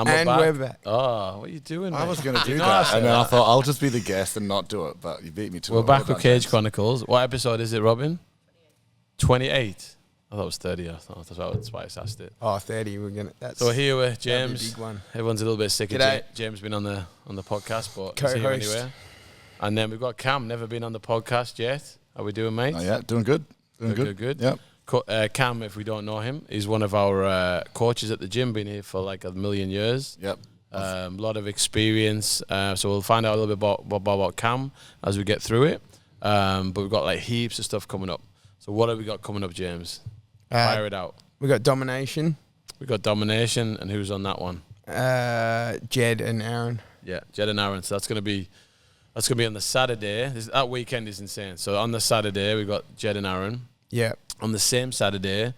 And we're back. Oh, what are you doing, mate? I was going to do that, and then I thought I'll just be the guest and not do it, but you beat me to it. We're back with Cage Chronicles. What episode is it, Robin? 28. I thought it was 30. That's why I asked it. Oh, 30. We're gonna. That's so we're here with James. Big one. Everyone's a little bit sick of James being on the podcast, but he's here anyway. And then we've got Cam, never been on the podcast yet. How we doing, mate? Oh, yeah, doing good. Doing good. Yep. Cam, if we don't know him, he's one of our coaches at the gym. Been here for like a million years. Yep. A lot of experience. So we'll find out a little bit about Cam as we get through it. But we've got like heaps of stuff coming up. So what have we got coming up, James? Fire it out. We got Domination. We got Domination, and who's on that one? Jed and Aaron. Yeah, Jed and Aaron. So that's gonna be on the Saturday. That weekend is insane. So on the Saturday we got Jed and Aaron. Yeah. On the same Saturday,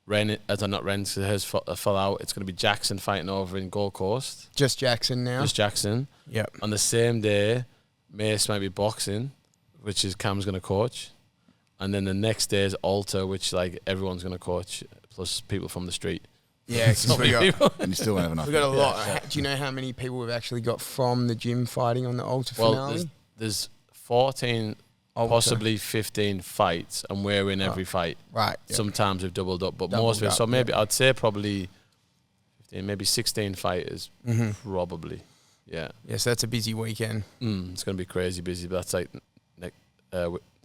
not Ren, because hers fell out. It's gonna be Jackson fighting over in Gold Coast. Just Jackson now. Just Jackson. Yep. On the same day, Mace might be boxing, which is Cam's gonna coach. And then the next day is Alter, which like everyone's going to coach, plus people from the street. Yeah, because we got, and you still won't have enough. We got a lot. Yeah. Do you know how many people we've actually got from the gym fighting on the Alter finale? Well, there's 14, possibly 15 fights, and we're in every fight. Right. Yep. Sometimes we've doubled up, but most of it. So maybe I'd say probably 15, maybe 16 fighters, probably. Yeah. Yeah, so that's a busy weekend. It's going to be crazy busy, but that's like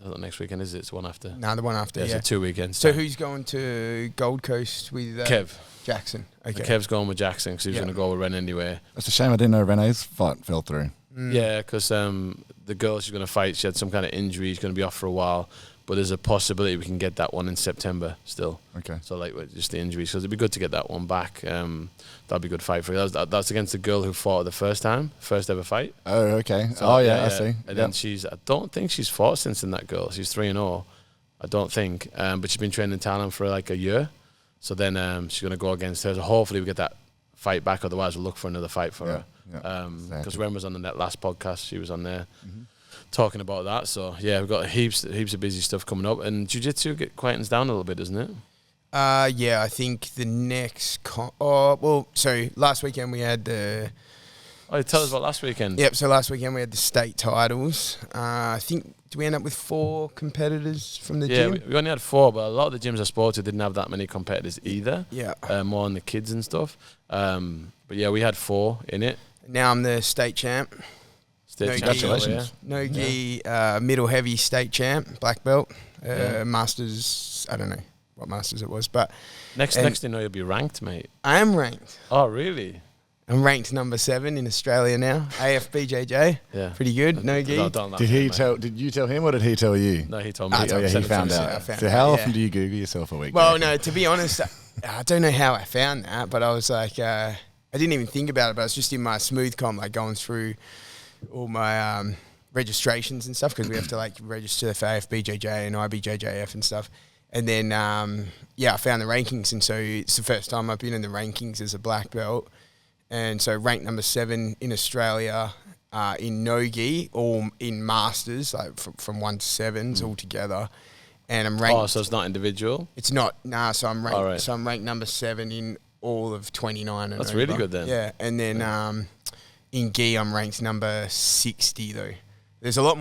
not next weekend, is it? It's the one after. No, the one after. Yeah, it's 2 weekends. So who's going to Gold Coast with Kev? Jackson. Okay. Kev's going with Jackson because he was going to go with Ren anyway. That's a shame I didn't know Renee's fight fell through. Yeah, because the girl she's going to fight, she had some kind of injury. She's going to be off for a while. But there's a possibility we can get that one in September still. Okay. So like just the injuries, so it'd be good to get that one back. That'd be a good fight for you. That's against the girl who fought the first ever fight. Oh, okay. So, I see. And then I don't think she's fought since in that girl. She's 3-0, I don't think. But she's been training in Thailand for like a year. So then she's going to go against her. So hopefully we get that fight back. Otherwise we'll look for another fight for her. Because Ren was on the last podcast. She was on there. Talking about that, so yeah, we've got heaps of busy stuff coming up, and jiu-jitsu quietens down a little bit, doesn't it? Yeah, I think the next. So last weekend we had the. Oh, tell us about last weekend. Yep. So last weekend we had the state titles. I think did we end up with 4 competitors from the gym? Yeah, we only had 4, but a lot of the gyms I spoke to didn't have that many competitors either. Yeah. More on the kids and stuff. But yeah, we had 4 in it. Now I'm the state champ. Congratulations. No-gi middle heavy state champ, black belt. Masters, I don't know what masters it was. But next thing you know, you'll be ranked, mate. I am ranked. Oh, really? I'm ranked number 7 in Australia now. AFBJJ. Yeah. Pretty good. No-gi. Did you tell him or did he tell you? No, he told me. He found out. So how often do you Google yourself a week? Well, no, to be honest, I don't know how I found that, but I was like, I didn't even think about it, but I was just in my smooth com, like going through all my registrations and stuff, because we have to like register for AFBJJ and IBJJF and stuff. And then, I found the rankings. And so it's the first time I've been in the rankings as a black belt. And so ranked number 7 in Australia in no-gi, or in masters, like from 1 to 7s all together. And I'm ranked. Oh, so it's not individual? It's not. Nah, so I'm ranked. Right. So I'm ranked number 7 in all of 29. That's really good then. Yeah. And then, in gi, I'm ranked number 60 though. There's a lot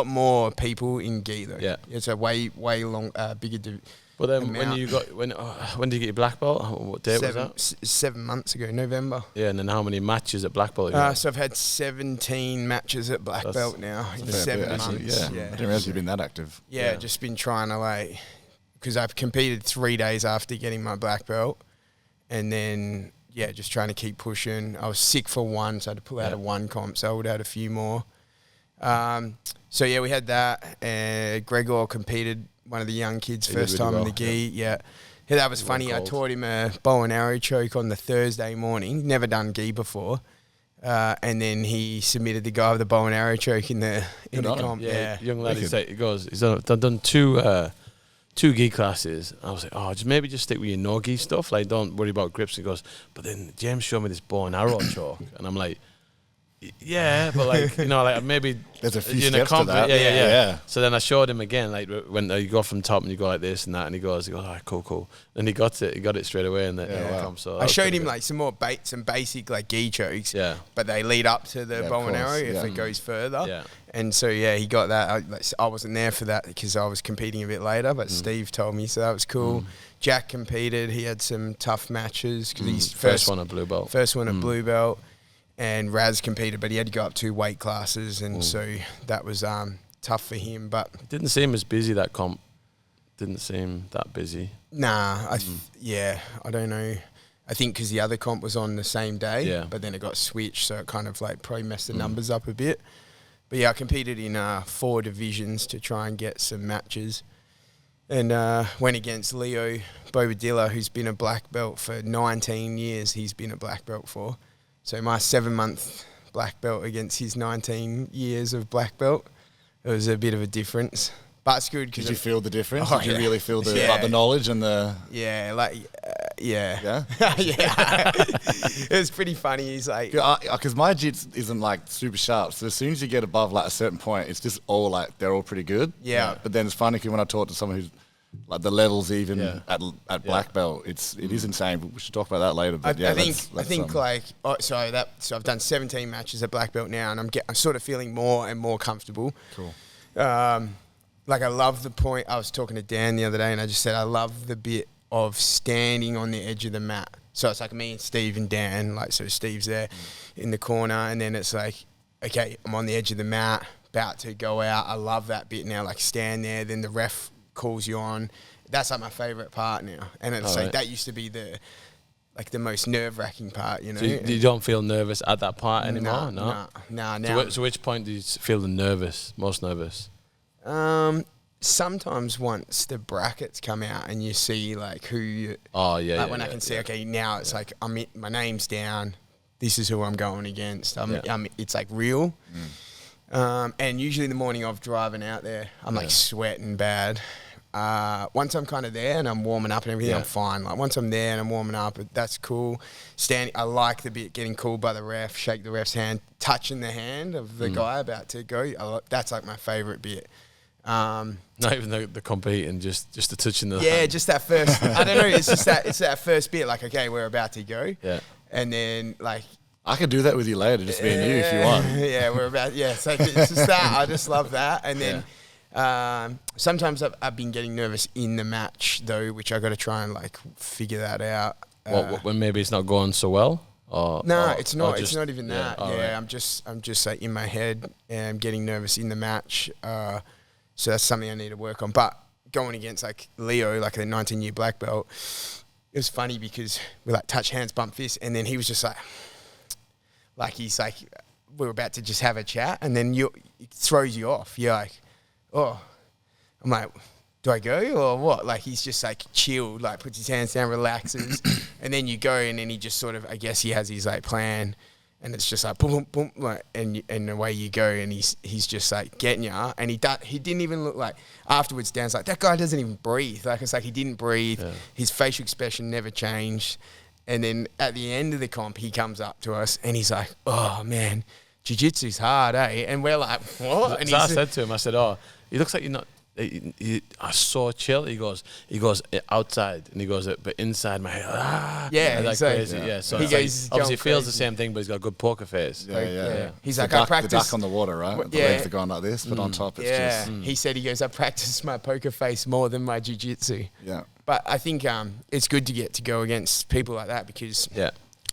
more people in gi though. Yeah, it's a way long bigger. But then when did you get your black belt? What date was that? 7 months ago, November. Yeah, and then how many matches at black belt? So I've had 17 matches at black belt now in 7 months. I didn't realize you've been that active. Yeah, just been trying to because I've competed 3 days after getting my black belt, and then. Yeah, just trying to keep pushing. I was sick for 1, so I had to pull out of 1 comp, so I would have had a few more. So, yeah, we had that. Gregor competed, one of the young kids, first time in the gi. Yeah, that was funny. I taught him a bow and arrow choke on the Thursday morning. Never done gi before. And then he submitted the guy with the bow and arrow choke in the comp. Yeah, young lad, he's done 2 gi classes. I was like, just stick with your no gi stuff. Like, don't worry about grips. He goes, but then James showed me this bow and arrow chalk, and I'm like, Yeah, but like like maybe There's a few in steps to that. Yeah. So then I showed him again, like when you go from top and you go like this and that, and he goes, all right, cool. And he got it straight away in the comp. So I showed him like some basic like gi chokes. Yeah. But they lead up to the bow and arrow if it goes further. Yeah. And so he got that. I wasn't there for that because I was competing a bit later, but Steve told me, so that was cool. Jack competed. He had some tough matches because he's first one at blue belt. First one at blue belt. And Raz competed, but he had to go up 2 weight classes, and so that was tough for him. But it didn't seem as busy, that comp. Didn't seem that busy. Nah, I don't know. I think because the other comp was on the same day, but then it got switched, so it kind of like probably messed the numbers up a bit. But yeah, I competed in 4 divisions to try and get some matches, and went against Leo Bobadilla, who's been a black belt for 19 years. He's been a black belt for. So my 7-month black belt against his 19 years of black belt, it was a bit of a difference. But it's good because... Did you feel the difference? Oh, Did you really feel the knowledge and the... Yeah, Yeah? Yeah. It was pretty funny. He's like... Because my jits isn't like super sharp. So as soon as you get above like a certain point, it's just all like, they're all pretty good. Yeah. But then it's funny when I talk to someone who's like the levels even at black belt, it is insane. We should talk about that later. But I think I've done 17 matches at black belt now, and I'm sort of feeling more and more comfortable. Cool. Like I love the point. I was talking to Dan the other day, and I just said I love the bit of standing on the edge of the mat. So it's like me and Steve and Dan. Like so, Steve's there in the corner, and then it's like, okay, I'm on the edge of the mat, about to go out. I love that bit now. Like stand there, then the ref calls you on. That's like my favorite part now, and it's that used to be the most nerve-wracking part, So you don't feel nervous at that part anymore? No. So which point do you feel most nervous? Sometimes once the brackets come out and you see like who you... Oh, yeah. When I can see, okay, now it's like my name's down. This is who I'm going against. It's like real. And usually the morning of driving out there, I'm like sweating bad. Once I'm kind of there and I'm warming up and everything, I'm fine. Like once I'm there and I'm warming up, that's cool. I like the bit getting called by the ref, shake the ref's hand, touching the hand of the guy about to go. That's like my favorite bit. Not even the competing, just the touching the hand. hand. Just that first. I don't know. It's that first bit. Like, okay, we're about to go. Yeah. And then like. I could do that with you later, just me and you if you want. Yeah, we're about. Yeah, so it's just that. I just love that. And then sometimes I've been getting nervous in the match though, which I got to try and like figure that out. When maybe it's not going so well. It's not. It's not even that. Right. I'm just like in my head and I'm getting nervous in the match. So that's something I need to work on. But going against like Leo, like a 19-year black belt, it was funny because we like touch hands, bump fists, and then he was just like he's like, we were about to just have a chat, and then it throws you off. You're like, oh, I'm like, do I go or what? Like he's just like chilled, like puts his hands down, relaxes, and then you go, and then he just sort of, I guess he has his like plan. And it's just like boom, boom, boom, like, and away you go, and he's just like getting ya, and he didn't even look like afterwards. Dan's like, that guy doesn't even breathe. Like it's like he didn't breathe. Yeah. His facial expression never changed. And then at the end of the comp, he comes up to us and he's like, "Oh man, jiu-jitsu's hard, eh?" And we're like, "What?" And so I said to him, I said, "Oh, he looks like you're not." I saw chill. He goes outside, and he goes, but inside my head, yeah, like exactly. Crazy. Yeah, so he goes, obviously feels the same thing, but he's got a good poker face. Yeah. He's like, I practice the duck on the water, right? The legs are going like this, but on top it's just. He said, he goes, I practice my poker face more than my jiu-jitsu. Yeah. But I think it's good to get to go against people like that because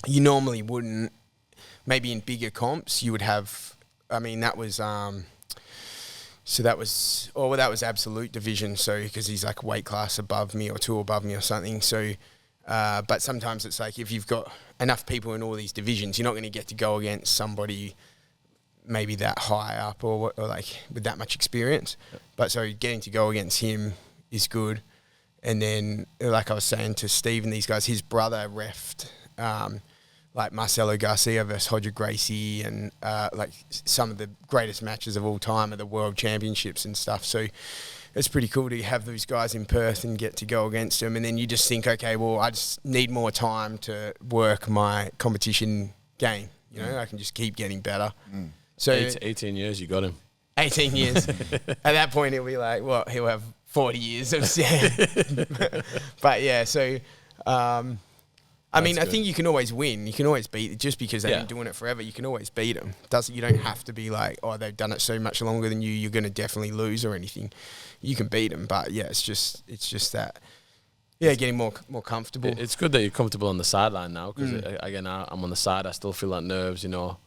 you normally wouldn't. Maybe in bigger comps, you would have. I mean, that was. So that was absolute division. So because he's like weight class above me or 2 above me or something. So, but sometimes it's like if you've got enough people in all these divisions, you're not going to get to go against somebody maybe that high up or like with that much experience. Yep. But so getting to go against him is good. And then, like I was saying to Steve and these guys, his brother refed like Marcelo Garcia versus Roger Gracie and like some of the greatest matches of all time at the World Championships and stuff. So it's pretty cool to have those guys in Perth and get to go against them. And then you just think, okay, well, I just need more time to work my competition game. You know, I can just keep getting better. So 18 years, you got him. 18 years. At that point, it'll be like, well, he'll have 40 years of But yeah, so I mean, I think you can always win. You can always beat, just because they've been doing it forever. You can always beat them. You don't have to be like, oh, they've done it so much longer than you. You're going to definitely lose or anything. You can beat them, but yeah, it's just that. Yeah, getting more comfortable. It's good that you're comfortable on the sideline now, because again, I'm on the side. I still feel that nerves. You know,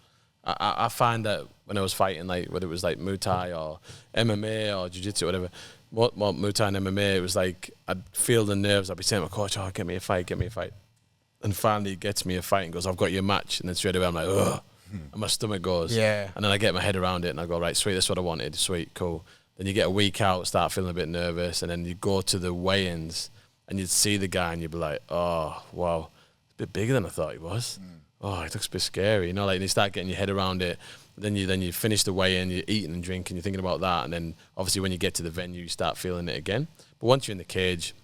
I find that when I was fighting, like whether it was like Muay Thai or MMA or Jiu-Jitsu or whatever. What Muay Thai and MMA, it was like I'd feel the nerves. I'd be saying to my coach, "Oh, get me a fight." And finally he gets me a fight and goes, "I've got your match." And then straight away I'm like, ugh. And my stomach goes. Yeah. And then I get my head around it and I go, right, sweet, that's what I wanted. Sweet, cool. Then you get a week out, start feeling a bit nervous. And then you go to the weigh-ins and you'd see the guy and you'd be like, oh, wow, it's a bit bigger than I thought he was. Oh, it looks a bit scary. You know, like, and you start getting your head around it. Then you finish the weigh-in, you're eating and drinking, you're thinking about that. And then obviously when you get to the venue, you start feeling it again. But once you're in the cage,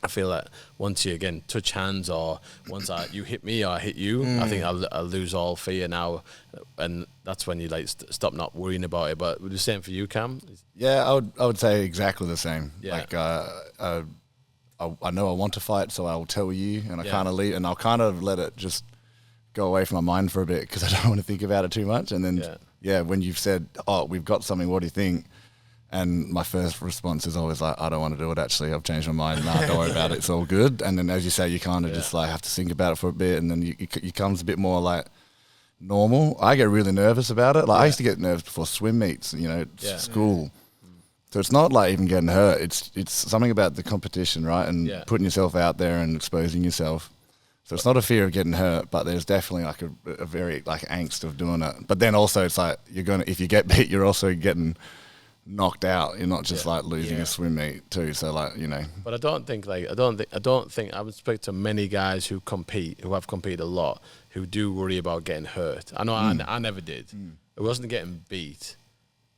I feel that once you, again, touch hands, or once you hit me or I hit you, I think I'll lose all fear now. And that's when you like stop not worrying about it. But would you say for you, Cam? Yeah, I would say exactly the same. Yeah. Like, I know I want to fight, so I'll tell you, and I kind of leave, and I'll kind of let it just go away from my mind for a bit, because I don't want to think about it too much. And then, when you've said, oh, we've got something, what do you think? And my first response is always like, I don't want to do it, actually. I've changed my mind. Nah, don't worry about it. It's all good. And then, as you say, you kind of just like have to think about it for a bit, and then you comes a bit more like normal. I get really nervous about it. Like I used to get nervous before swim meets, you know, school. So it's not like even getting hurt. It's something about the competition, right? And putting yourself out there and exposing yourself. So it's not a fear of getting hurt, but there's definitely like a very like angst of doing it. But then also it's like if you get beat, you're also getting knocked out. You're not just like losing a swim meet too. So like, you know. But I don't think I would speak to many guys who have competed a lot, who do worry about getting hurt. I know I never did. It wasn't getting beat.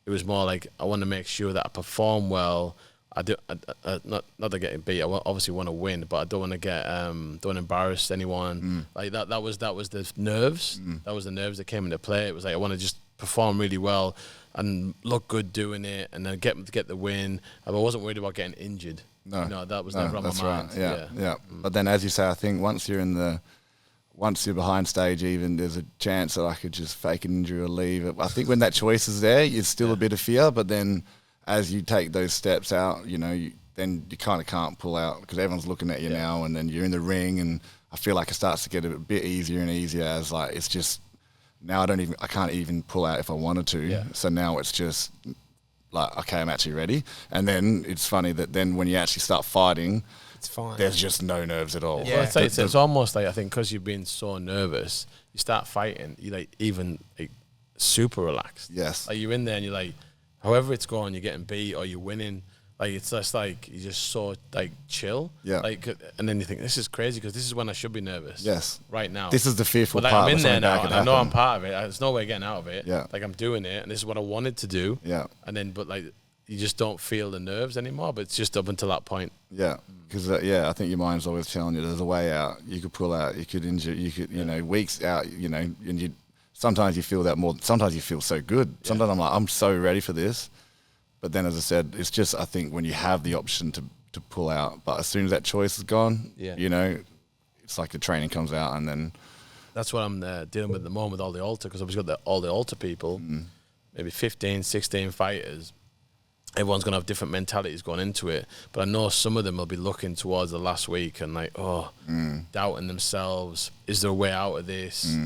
It was more like I want to make sure that I perform well. Not that getting beat. I obviously want to win, but I don't want to don't embarrass anyone. Like that was the nerves. That was the nerves that came into play. It was like I want to just perform really well and look good doing it, and then get the win. I wasn't worried about getting injured. No, that was never on my mind. Right. Yeah. But then, as you say, I think once you're behind stage, even there's a chance that I could just fake an injury or leave. I think when that choice is there, it's still a bit of fear. But then, as you take those steps out, you know, then you kind of can't pull out, because everyone's looking at you now, and then you're in the ring, and I feel like it starts to get a bit easier and easier as like it's just. Now I can't even pull out if I wanted to. Yeah. So now it's just like, okay, I'm actually ready. And then it's funny that then when you actually start fighting, it's fine. There's just no nerves at all. Yeah. Well, it's almost like, I think because you've been so nervous, you start fighting, you like even like super relaxed. Yes. Like you're in there and you're like, however it's going, you're getting beat or you're winning. Like it's just like you're just so like chill. Yeah. Like, and then you think this is crazy, because this is when I should be nervous. Yes. Right now. This is the fearful like, part. I'm in there now, and I know I'm part of it. There's no way getting out of it. Yeah. Like I'm doing it, and this is what I wanted to do. Yeah. And then, but like you just don't feel the nerves anymore. But it's just up until that point. Yeah. Because I think your mind's always telling you there's a way out. You could pull out. You could injure. You could, you know, weeks out. You know, and sometimes you feel that more. Sometimes you feel so good. Yeah. Sometimes I'm like, I'm so ready for this. But then, as I said, it's just, I think, when you have the option to pull out, but as soon as that choice is gone, you know, it's like the training comes out, and then... That's what I'm dealing with at the moment with all the Alter, because I've got all the Alter people, maybe 15, 16 fighters. Everyone's going to have different mentalities going into it, but I know some of them will be looking towards the last week and like, doubting themselves. Is there a way out of this?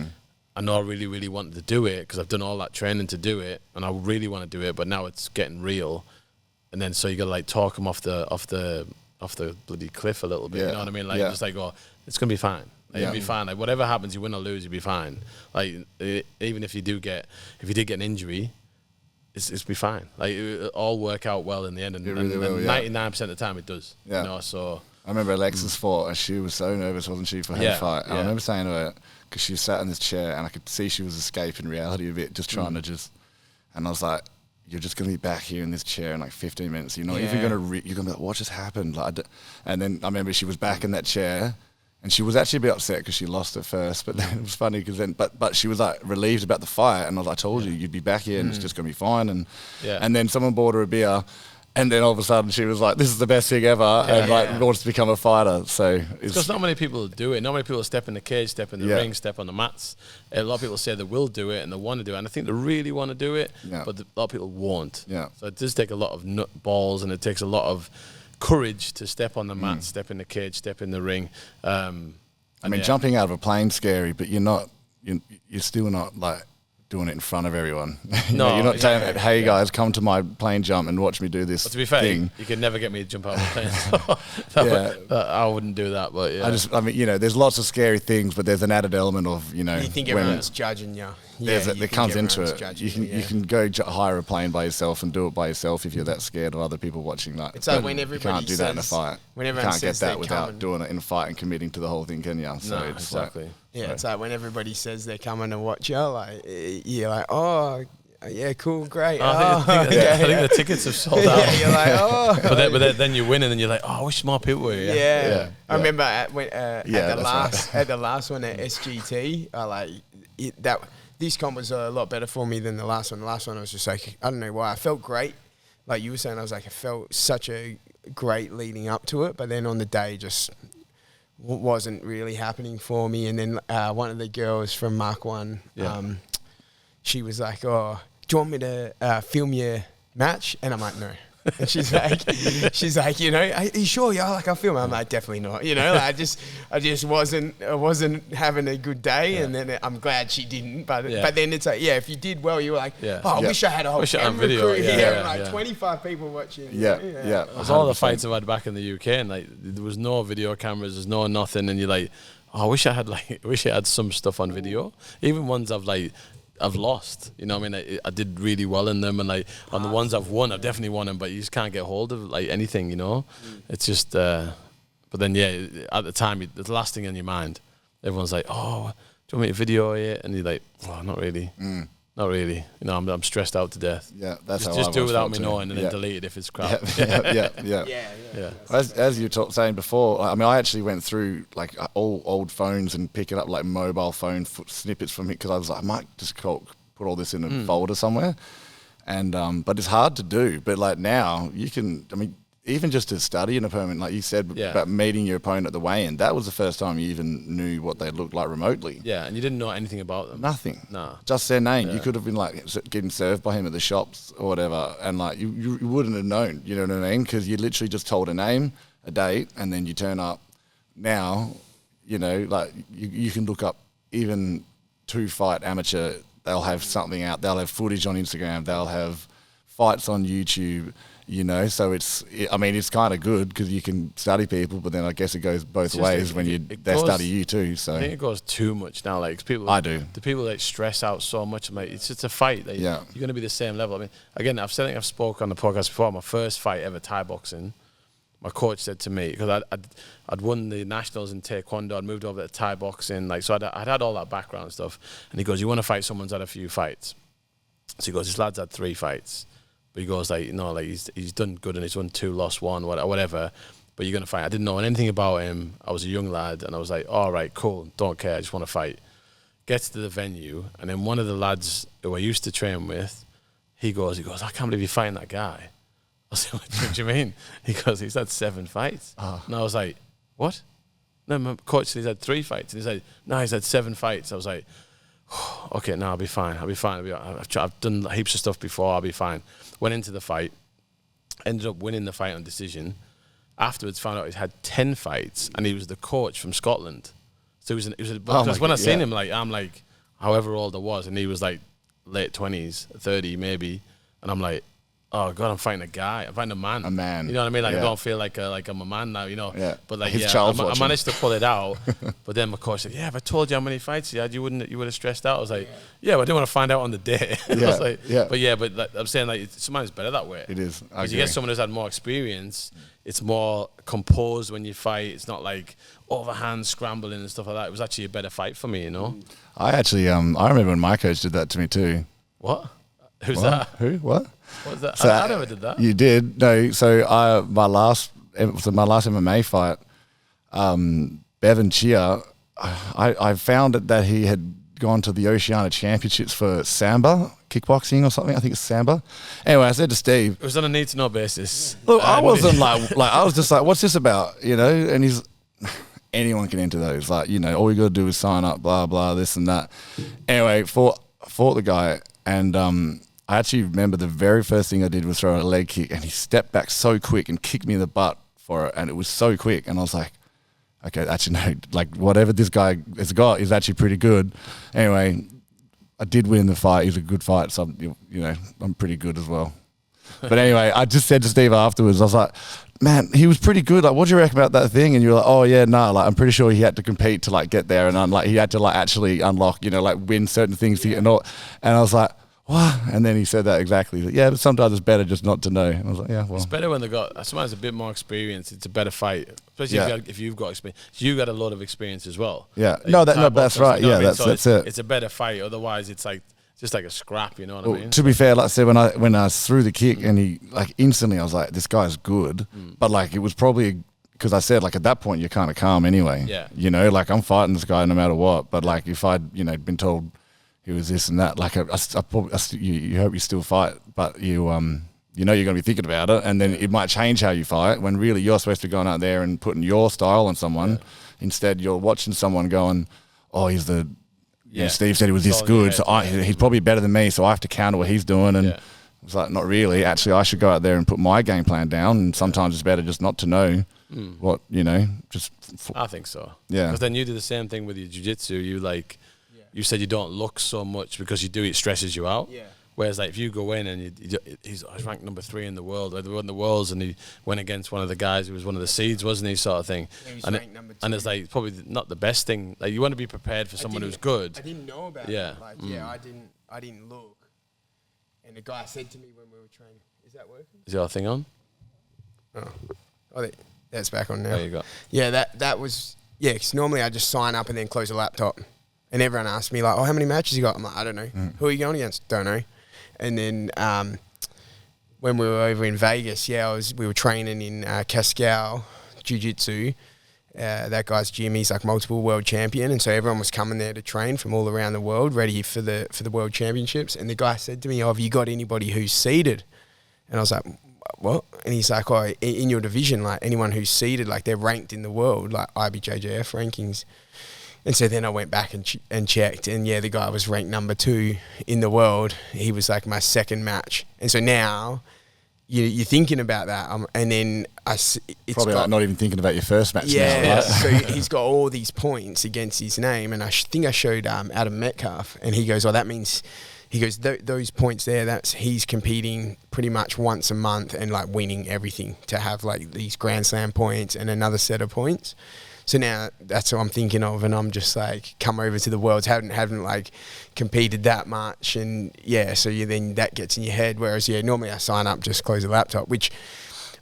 I know I really, really wanted to do it because I've done all that training to do it, and I really want to do it, but now it's getting real. And then so you got to like talk them off the bloody cliff a little bit. You know what I mean? Like just like, oh, it's gonna be fine. Like, you'll be fine. Like whatever happens, you win or lose, you'll be fine. Like even if you did get an injury, it's be fine. Like it'll all work out well in the end, and 99% of the time it does. Yeah. You know, so I remember Alexa's fought, and she was so nervous, wasn't she, for her fight? And I remember saying to her, because she sat in this chair, and I could see she was escaping reality a bit, just trying to and I was like, you're just going to be back here in this chair in like 15 minutes. You're not even going to, you're going to be like, what just happened? Like, and then I remember she was back in that chair, And she was actually a bit upset because she lost at first, but then it was funny because then, but she was like relieved about the fight, and I was like, I told you you'd be back here and it's just gonna be fine. And then someone bought her a beer, and then all of a sudden she was like, this is the best thing ever, and like wants to become a fighter. So because not many people do it. Not many people step in the cage, step in the ring, step on the mats. A lot of people say they will do it and they want to do it, and I think they really want to do it, but a lot of people won't. So it does take a lot of nut balls, and it takes a lot of courage to step on the mat, step in the cage, step in the ring. I mean, jumping out of a plane's scary, but you're still not like doing it in front of everyone. No, you're not saying, "Hey guys, come to my plane jump and watch me do this." But to be fair, thing. you could never get me to jump out of a plane. I wouldn't do that. But I mean, there's lots of scary things, but there's an added element of You think everyone's judging you. It comes into it. You can go hire a plane by yourself and do it by yourself if you're that scared of other people watching. Like, it's like when everybody you can't do that in a fight. When you everyone can't get says that without doing it in a fight and committing to the whole thing, can you? So no, it's exactly. It's like when everybody says they're coming to watch you, like you're like, oh. Yeah, cool, great. I think the tickets have sold out. Yeah, you're like, oh. But then you win, and then you're like, oh, I wish more people were here. Yeah. I remember at the last one at SGT, this comp was a lot better for me than the last one. The last one I was just like, I don't know why. I felt great. Like you were saying, I was like, I felt such a great leading up to it, but then on the day just wasn't really happening for me. And then one of the girls from Mark 1, she was like, oh, do you want me to film your match? And I'm like, no. And she's like, are you sure? Yeah, like I'll film it. I'm like, definitely not. I just wasn't having a good day, and then I'm glad she didn't. But then it's like, if you did well, you were like, I wish I had a whole camera crew here, and 25 people watching. It was all the fights I've had back in the UK, and like there was no video cameras, there's no nothing, and you're like, I wish I had some stuff on video, even ones I've lost, I mean, I did really well in them, and like on the ones I've won, I've definitely won them, but you just can't get hold of like anything, It's just, but then at the time, the last thing in your mind, everyone's like, oh, do you want me to video it? And you're like, oh, not really. Not really. I'm stressed out to death. Yeah, that's how I just do it without me too. knowing, and then delete it if it's crap. Yeah. As you were saying before, I mean, I actually went through like all old phones and picking up like mobile phone snippets from it because I was like, I might just put all this in a folder somewhere. And but it's hard to do. But like now, you can. I mean, even just to study an opponent, like you said about meeting your opponent at the weigh-in, that was the first time you even knew what they looked like remotely. Yeah, and you didn't know anything about them. Nothing. No. Just their name. You could have been like getting served by him at the shops or whatever, and like you wouldn't have known, you know what I mean? Because you literally just told a name, a date, and then you turn up. Now, like you can look up even 2-fight amateur, they'll have something out, they'll have footage on Instagram, they'll have fights on YouTube, so it's kind of good because you can study people, but then I guess it goes both ways when they study you too. So I think it goes too much now. Like people, I do. The people that stress out so much. I'm like, it's just a fight. Like, you're going to be the same level. I mean, again, I've spoke on the podcast before. My first fight ever, Thai boxing. My coach said to me, because I'd won the nationals in Taekwondo, I'd moved over to Thai boxing, like so I'd had all that background stuff. And he goes, "You want to fight someone who's had a few fights?" So he goes, "This lad's had 3 fights." But he goes like, he's done good and he's won 2, lost 1, whatever. But you're gonna fight. I didn't know anything about him. I was a young lad, and I was like, all right, cool, don't care, I just want to fight. Gets to the venue, and then one of the lads who I used to train with, he goes, I can't believe you're fighting that guy. I said, what do you mean? He goes, he's had 7 fights. And I was like, what? No, my coach said he's had 3 fights. And he's like, no, he's had 7 fights. I was like, okay, no, I'll be fine. I've done heaps of stuff before. I'll be fine. Went into the fight, ended up winning the fight on decision. Afterwards, found out he's had 10 fights, and he was the coach from Scotland. So because when I seen him, like I'm like, however old I was, and he was like late 20s, 30 maybe, and I'm like, oh God, I'm fighting a guy. I'm fighting a man. A man. You know what I mean? Like I don't feel like I'm a man now. Yeah. But like I managed to pull it out. But then my coach said, if I told you how many fights you had, you would have stressed out. I was like, but I didn't want to find out on the day. I was like, but like, I'm saying like sometimes better that way. It is. Because you get someone who's had more experience. It's more composed when you fight. It's not like overhand scrambling and stuff like that. It was actually a better fight for me. I actually I remember when my coach did that to me too. What? Who's that? Who? What? What was that? So I never did that. You did? No. So my last MMA fight, Bevan Chia, I found that he had gone to the Oceania Championships for Samba, kickboxing or something. I think it's Samba. Anyway, I said to Steve, it was on a need-to-know basis. Look, I wasn't like I was just like, what's this about? You know? And he's, anyone can enter those. Like, you know, all you got to do is sign up, blah, blah, this and that. Anyway, fought the guy. And I actually remember the very first thing I did was throw a leg kick. And he stepped back so quick and kicked me in the butt for it. And it was so quick. And I was like, okay, actually, no, like whatever this guy has got is actually pretty good. Anyway, I did win the fight. It was a good fight. So, I'm pretty good as well. But anyway, I just said to Steve afterwards, I was like, man, he was pretty good. Like, what do you reckon about that thing? And you're like, oh yeah, no, like I'm pretty sure he had to compete to like get there, and he had to like actually unlock, like win certain things and all. And I was like, what? And then he said that exactly. Like, yeah, but sometimes it's better just not to know. And I was like, yeah, well, it's better when they got sometimes a bit more experience. It's a better fight, especially if you've got experience. You got a lot of experience as well. Yeah, like, that's right. Yeah, that's it. It's a better fight. Otherwise, it's like just like a scrap. You know what I mean? To be fair, like I said, when I threw the kick and he like instantly, I was like, this guy's good. But like it was probably because I said like at that point you're kind of calm anyway. Yeah. Like I'm fighting this guy no matter what. But like if I'd been told he was this and that, like I probably you hope you still fight, but you're going to be thinking about it, and then it might change how you fight when really you're supposed to be going out there and putting your style on someone. Instead, you're watching someone going, oh, he's the Steve said he was this good, so he's probably better than me, so I have to counter what he's doing. And it's like, not really. Actually, I should go out there and put my game plan down, and sometimes it's better just not to know what, I think so. Yeah. Because then you do the same thing with your jiu-jitsu. You said you don't look so much because it stresses you out. Yeah. Whereas like if you go in and he's ranked number 3 in the world, like they won the Worlds, and he went against one of the guys who was one of the seeds, wasn't he, sort of thing. Yeah, he's ranked number 2. And it's like probably not the best thing. Like you want to be prepared for someone who's good. I didn't know about it. Like, I didn't look. And the guy said to me when we were training, "Is that working? Is your thing on?" Oh, that's back on now. There you go. Yeah, that was because normally I just sign up and then close the laptop. And everyone asked me, like, oh, how many matches you got? I'm like, I don't know. Who are you going against? Don't know. And then when we were over in Vegas, we were training in Cascal Jiu-Jitsu. That guy's gym, he's like multiple world champion. And so everyone was coming there to train from all around the world, ready for the world championships. And the guy said to me, oh, have you got anybody who's seeded? And I was like, what? And he's like, oh, in your division, like anyone who's seeded, like they're ranked in the world, like IBJJF rankings. And so then I went back and checked, and the guy was ranked number 2 in the world. He was like my second match, and so now you're thinking about that, and then it's probably like not even thinking about your first match. Yeah, now, right? So he's got all these points against his name, and I think I showed Adam Metcalf, and he goes, "Oh, that means." He goes, those points there, he's competing pretty much once a month and like winning everything to have like these Grand Slam points and another set of points. So now that's what I'm thinking of, and I'm just like, come over to the Worlds, haven't like competed that much, and so then that gets in your head. Whereas normally I sign up, just close the laptop, which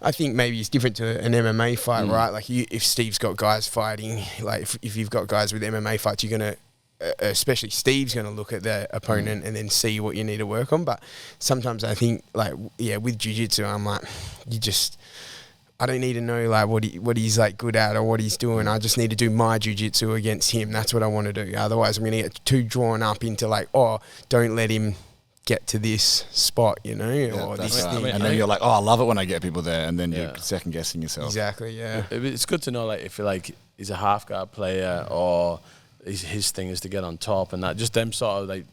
I think maybe is different to an MMA fight, right? Like if Steve's got guys fighting, like if you've got guys with MMA fights, you're gonna, especially Steve's gonna look at the opponent and then see what you need to work on. But sometimes I think like with jiu-jitsu, I'm like, I don't need to know like what he's like good at or what he's doing. I just need to do my jiu-jitsu against him. That's what I want to do. Otherwise, I'm going to get too drawn up into like, oh, don't let him get to this spot, or this thing. And then you're like, oh, I love it when I get people there, and then you're second guessing yourself. Exactly. Yeah. It's good to know like if he's a half guard player or his thing is to get on top, and that just them sort of like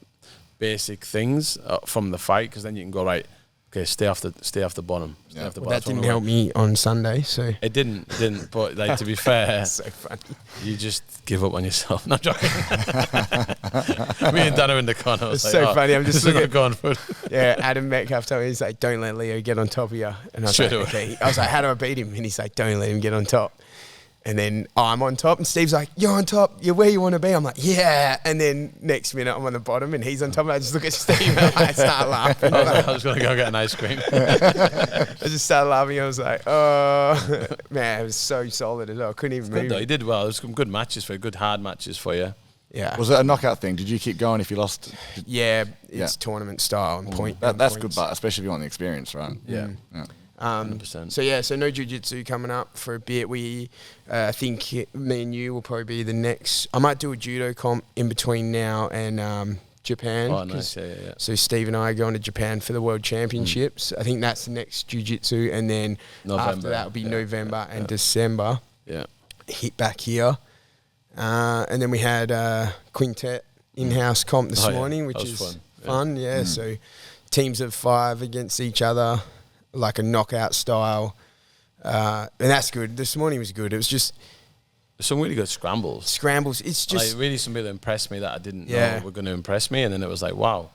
basic things from the fight, because then you can go right. Okay, stay off the bottom. That didn't help me on Sunday, so it didn't. But like to be fair, so funny. You just give up on yourself. Not joking. Me and Dan are in the corner. It's so funny. I'm just looking going for it. Adam Metcalf told me, he's like, "Don't let Leo get on top of you." And I was like, "Okay." I was like, "How do I beat him?" And he's like, "Don't let him get on top." And then I'm on top, and Steve's like, "You're on top. You're where you want to be." I'm like, "Yeah." And then next minute, I'm on the bottom, and he's on top. And I just look at Steve, and I start laughing. I was going to go get an ice cream. I just started laughing. I was like, "Oh, man, it was so solid as well. I couldn't even move." He did well. There was some good matches good hard matches for you. Yeah. Was it a knockout thing? Did you keep going if you lost? Yeah, it's tournament style and point. That's good, but especially if you want the experience, right? Yeah. 100%. So no jiu-jitsu coming up for a bit. We, I think me and you will probably be the next. I might do a judo comp in between now and Japan. Oh, nice. Yeah. So Steve and I are going to Japan for the World Championships. I think that's the next jiu-jitsu, and then after that will be November and December. Yeah. Hit back here. And then we had quintet in-house comp this morning, which is fun. Yeah. So teams of 5 against each other, like a knockout style. And that's good. This morning was good. It was just some really good scrambles. It's just like, really some people impressed me that I didn't know were going to impress me, and then it was like, wow,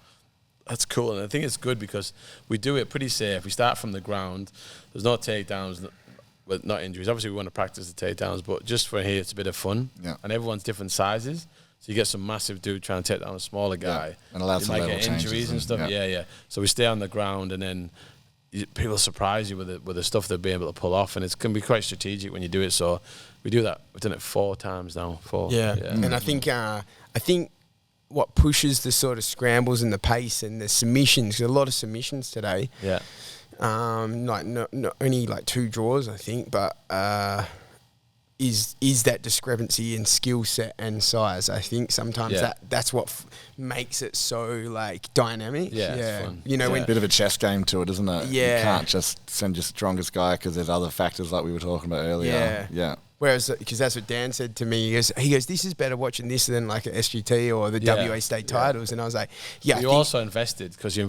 that's cool. And I think it's good because we do it pretty safe. We start from the ground. There's no takedowns, but not injuries. Obviously, we want to practice the takedowns, but just for here, it's a bit of fun. Yeah. And everyone's different sizes. So you get some massive dude trying to take down a smaller guy. And allow some level get injuries and stuff. Yeah. So we stay on the ground, and then people surprise you with the stuff they're being able to pull off, and it can be quite strategic when you do it. So we do that. We've done it 4 times now. 4. Yeah. And I think what pushes the sort of scrambles and the pace and the submissions, 'cause a lot of submissions today. Yeah. Like not only like 2 draws, I think, but is that discrepancy in skill set and size. I think sometimes that's what makes it so like dynamic. Yeah. It's fun. You know, when a bit of a chess game to it, isn't it? Yeah. You can't just send your strongest guy because there's other factors like we were talking about earlier. Yeah. Whereas, because that's what Dan said to me, he goes, this is better watching this than like a SGT or the WA state titles. And I was like, you also invested, because you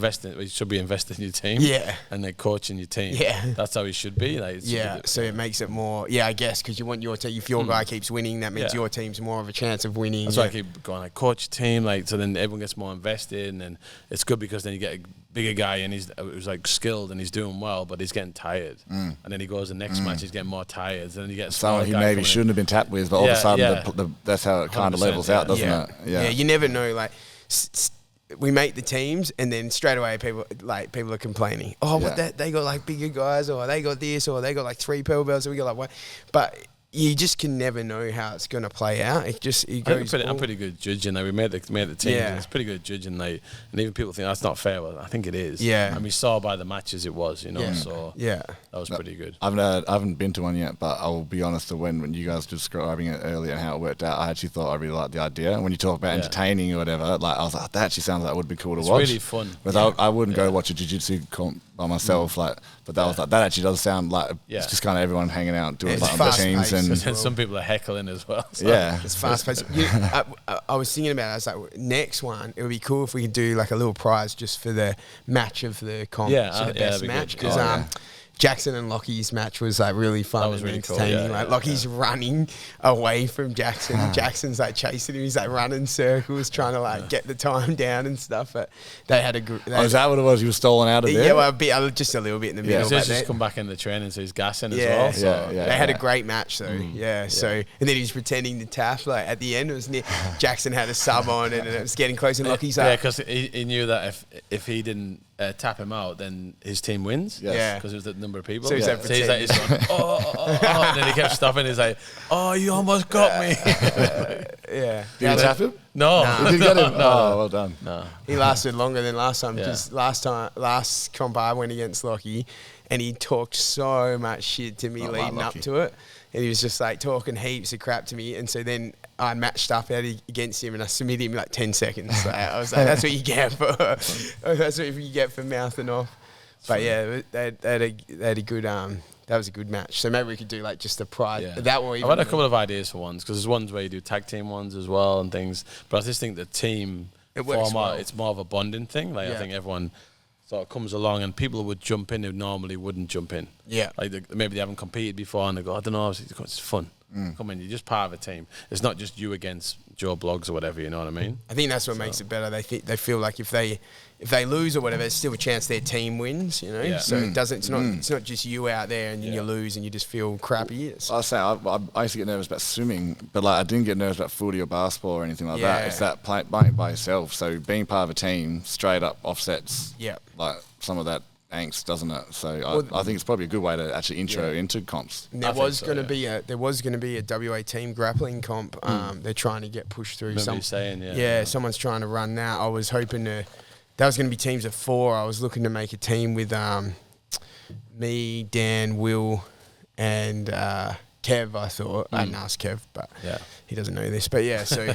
should be investing in your team. Yeah. And then coaching your team. Yeah. That's how it should be. Like, so it makes it more, I guess, because you want your team, if your guy keeps winning, that means your team's more of a chance of winning. That's why I keep going, like, coach your team, like, so then everyone gets more invested, and then it's good because then you get a bigger guy and he's like skilled and he's doing well, but he's getting tired. And then he goes the next match, he's getting more tired. And then you get someone he maybe shouldn't have been tapped with, but all of a sudden that's how it kind of levels out, doesn't it? Yeah, you never know. Like we make the teams, and then straight away people are complaining. Oh, what that they got like bigger guys, or they got this, or they got like 3 purple belts, and we got like what? But you just can never know how it's going to play out. It goes. I'm pretty good judging. Like, we made the team. And it's pretty good judging. Like, and even people think that's not fair. Well, I think it is. Yeah. And we saw by the matches it was. You know. So that was pretty good. I haven't been to one yet, but I will be honest. When you guys were describing it earlier and how it worked out, I actually thought I really liked the idea. And when you talk about entertaining or whatever, like I was like, that actually sounds like it would be cool to watch. It's really fun. But I wouldn't go watch a jiu-jitsu comp by myself, but that was like, that actually does sound like it's just kind of everyone hanging out doing like on the teams, and some people are heckling as well. So. Yeah, it's fast paced. I was thinking about it. I was like, next one, it would be cool if we could do like a little prize just for the match of the comp, the best match, because Jackson and Lockie's match was like really fun. That was really entertaining. Cool. Lockie's running away from Jackson. Jackson's like chasing him. He's like running circles, trying to like get the time down and stuff. But they had a good. Is that what it was? You were stolen out of there? Yeah, well, just a little bit in the middle. He's just come back in the training, so he's gassing as well. So they had a great match though. So and then he was pretending to tap. Like at the end, it was near. Jackson had a sub on, and it was getting close. And Lockie's like, because he knew that if he didn't tap him out, then his team wins. Because it was the number of people. So he's like, he's going, and then he kept stopping. He's like, oh, you almost got me. Did you tap him? No. You did get him? Oh, well done. No. He lasted longer than last time, because last comp I went against Lockie, and he talked so much shit to me leading up to it. And he was just like talking heaps of crap to me. And so then I matched up against him, and I submitted him in like 10 seconds. Like, I was like, that's what you get for mouthing off. But they had a good that was a good match. So maybe we could do like just a prize. Yeah. That way. I've had a couple of ideas for ones, because there's ones where you do tag team ones as well and things. But I just think the team format, it's more of a bonding thing. Like I think everyone sort of comes along, and people would jump in who normally wouldn't jump in. Yeah. Like maybe they haven't competed before, and they go, I don't know, it's fun. Come in, you're just part of a team. It's not just you against Joe Bloggs or whatever, you know what I mean? I think that's what makes it better. They feel like if they lose or whatever, there's still a chance their team wins, you know? Yeah. So it's not just you out there and you lose and you just feel crappy. I say I used to get nervous about swimming, but like I didn't get nervous about footy or basketball or anything like that. It's that playing by yourself. So being part of a team straight up offsets like some of that angst, doesn't it? So I think it's probably a good way to actually intro into comps. There was going to be a WA team grappling comp. They're trying to get pushed through. Someone's trying to run that. I was hoping that was going to be teams of 4. I was looking to make a team with me, Dan, Will, and Kev. I thought I hadn't asked Kev, but he doesn't know this. But yeah, so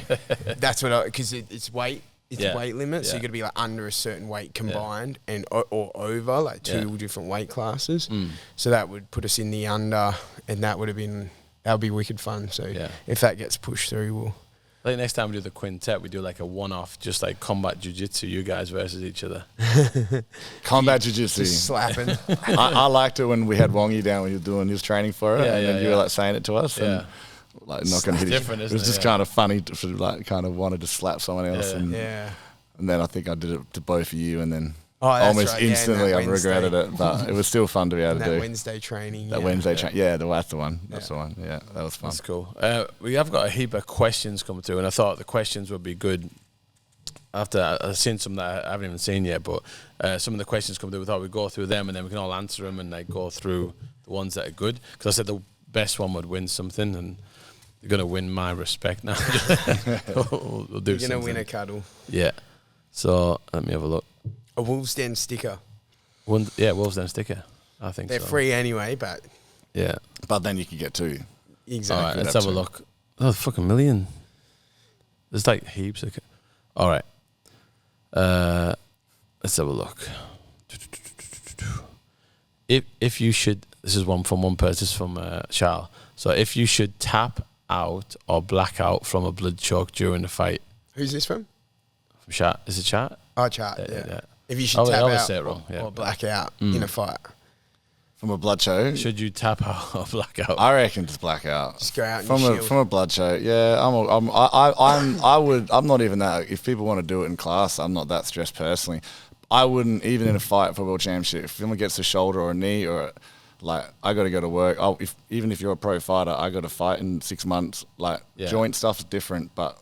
that's what because it's weight. It's weight limit, so you got to be like under a certain weight combined and or over like two different weight classes. So that would put us in the under, and that would be wicked fun. So if that gets pushed through, we'll. I think next time we do the quintet, we do like a one-off, just like combat jiu-jitsu, you guys versus each other. Combat jiu-jitsu. Just slapping. I liked it when we had Wongi down when he was doing his training for it, and then you were like saying it to us. And like not going to hit different, it. It was just kind of funny to like kind of wanted to slap someone else. And then I think I did it to both of you, and then almost instantly I regretted it. But it was still fun to be able to do. That Wednesday training. Wednesday training. Yeah, that's the one. That's the one. Yeah, that was fun. That's cool. We have got a heap of questions coming through, and I thought the questions would be good. After I've seen some that I haven't even seen yet, but some of the questions come through. We thought we'd go through them, and then we can all answer them and like go through the ones that are good. Because I said the best one would win something, and they're gonna win my respect now. we'll do. You're gonna win a cuddle. Yeah. So let me have a look. A Wolves Den sticker. Wolves Den sticker. I think they're free anyway, but but then you can get two. Exactly. All right, let's have a look. Oh, fucking million. There's like heaps. All right. Let's have a look. If you should, this is one from one person. This is from Charles. So if you should tap out or black out from a blood choke during the fight. Who's this from? From Chat. Is it Chat? Oh, Chat. Yeah. If you should tap out or black out in a fight. From a blood choke? Should you tap out or black out? I reckon just black out. Just go out from a blood choke. Yeah, I'm not even that. If people want to do it in class, I'm not that stressed personally. I wouldn't, even in a fight for a world championship, if someone gets a shoulder or a knee or like I got to go to work. Even if you're a pro fighter, I got to fight in 6 months. Like joint stuff's different, but